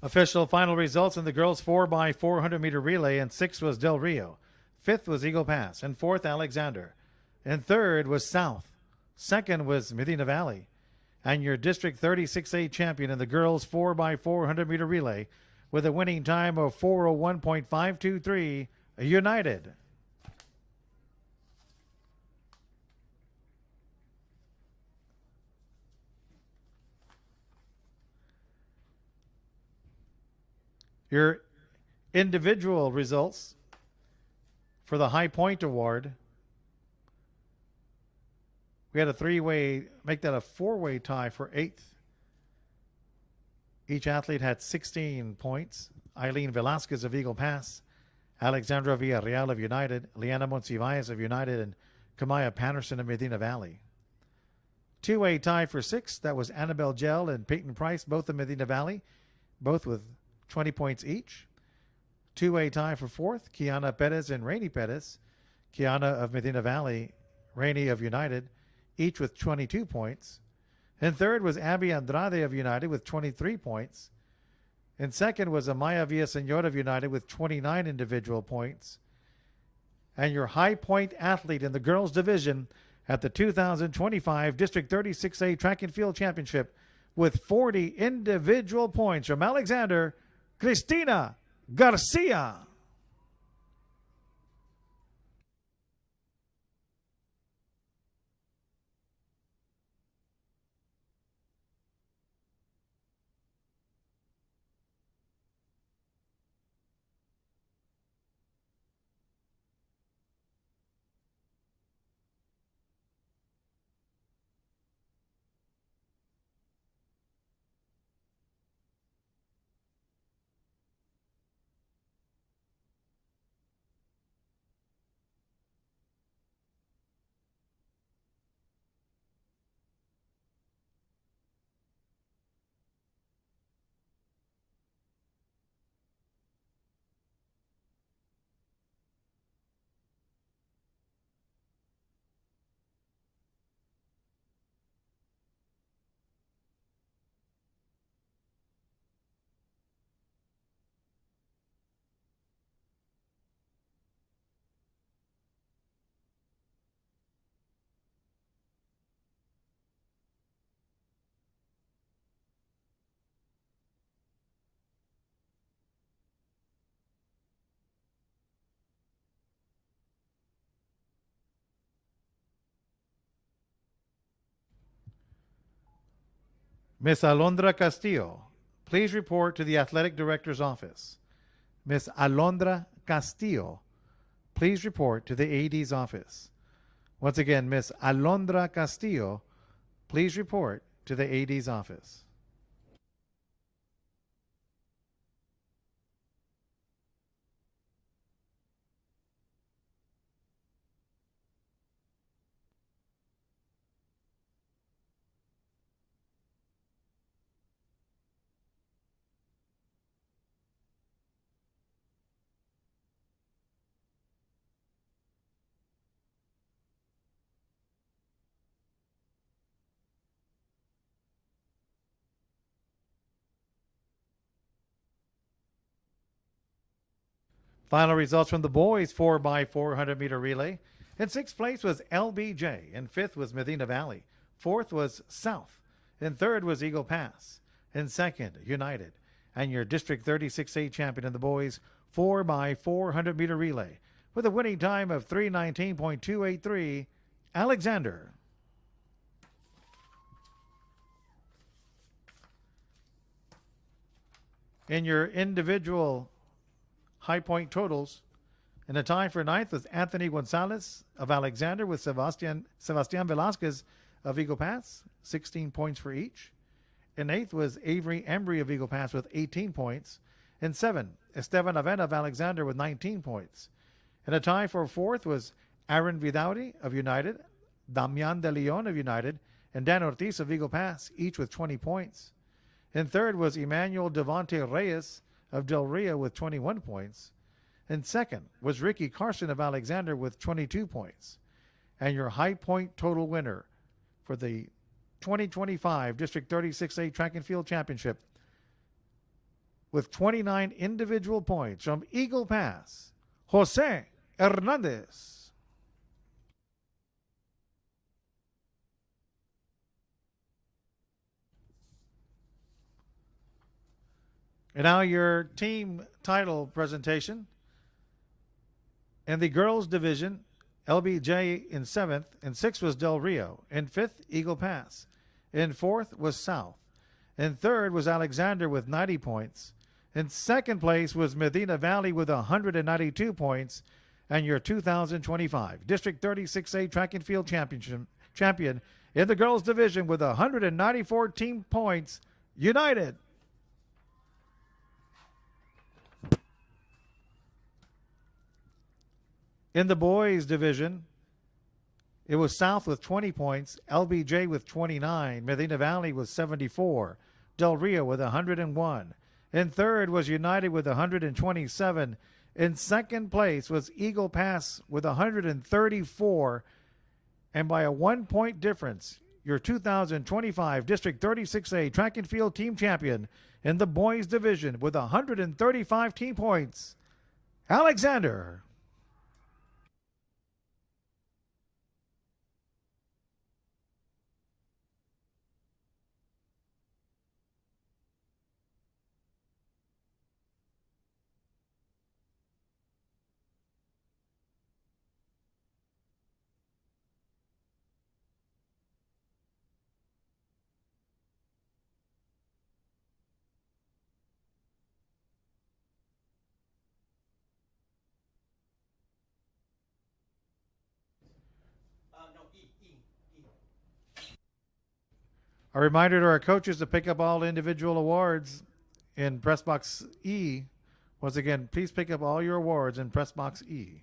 Official final results in the girls 4x400 meter relay, and 6th was Del Rio. 5th was Eagle Pass, and 4th Alexander. And 3rd was South. 2nd was Medina Valley. And your District 36A champion in the girls 4x400 meter relay with a winning time of 4:01.523, United. Your individual results for the High Point Award. We had a 3-way, make that a 4-way tie for 8th. Each athlete had 16 points. Eileen Velasquez of Eagle Pass, Alexandra Villarreal of United, Liana Monsivais of United, and Kamaya Patterson of Medina Valley. 2-way tie for 6th. That was Annabelle Gell and Peyton Price, both of Medina Valley, both with 20 points each. 2-way tie for 4th, Kiana Perez and Rainey Perez. Kiana of Medina Valley, Rainey of United, each with 22 points. And 3rd was Abby Andrade of United with 23 points. And 2nd was Amaya Villasenor of United with 29 individual points. And your High Point athlete in the girls division at the 2025 District 36A Track and Field Championship with 40 individual points from Alexander, Cristina Garcia. Miss Alondra Castillo, please report to the athletic director's office. Miss Alondra Castillo, please report to the AD's office. Once again, Miss Alondra Castillo, please report to the AD's office. Final results from the boys 4x400 meter relay. In sixth place was LBJ. In fifth was Medina Valley. Fourth was South. In third was Eagle Pass. In second, United. And your District 36A champion in the boys 4x400 meter relay with a winning time of 3:19.283, Alexander. In your individual high point totals, in a tie for ninth was Anthony Gonzalez of Alexander with Sebastian Velasquez of Eagle Pass, 16 points for each. In eighth was Avery Embry of Eagle Pass with 18 points. In seven, Esteban Avena of Alexander with 19 points. In a tie for fourth was Aaron Vidauri of United, Damian De Leon of United, and Dan Ortiz of Eagle Pass, each with 20 points. In third was Emmanuel Devonte Reyes of Del Rio with 21 points. And second was Ricky Carson of Alexander with 22 points. And your high point total winner for the 2025 District 36A Track and Field Championship with 29 individual points from Eagle Pass, Jose Hernandez. And now your team title presentation. In the girls division, LBJ in seventh. In sixth was Del Rio. In fifth, Eagle Pass. In fourth was South. In third was Alexander with 90 points. In second place was Medina Valley with 192 points. And your 2025 District 36A Track and Field champion in the girls division with 194 team points, United. In the boys division, it was South with 20 points, LBJ with 29, Medina Valley with 74, Del Rio with 101. In third was United with 127. In second place was Eagle Pass with 134. And by a 1 point difference, your 2025 District 36A Track and Field team champion in the boys division with 135 team points, Alexander. A reminder to our coaches to pick up all individual awards in Press Box E. Once again, please pick up all your awards in Press Box E.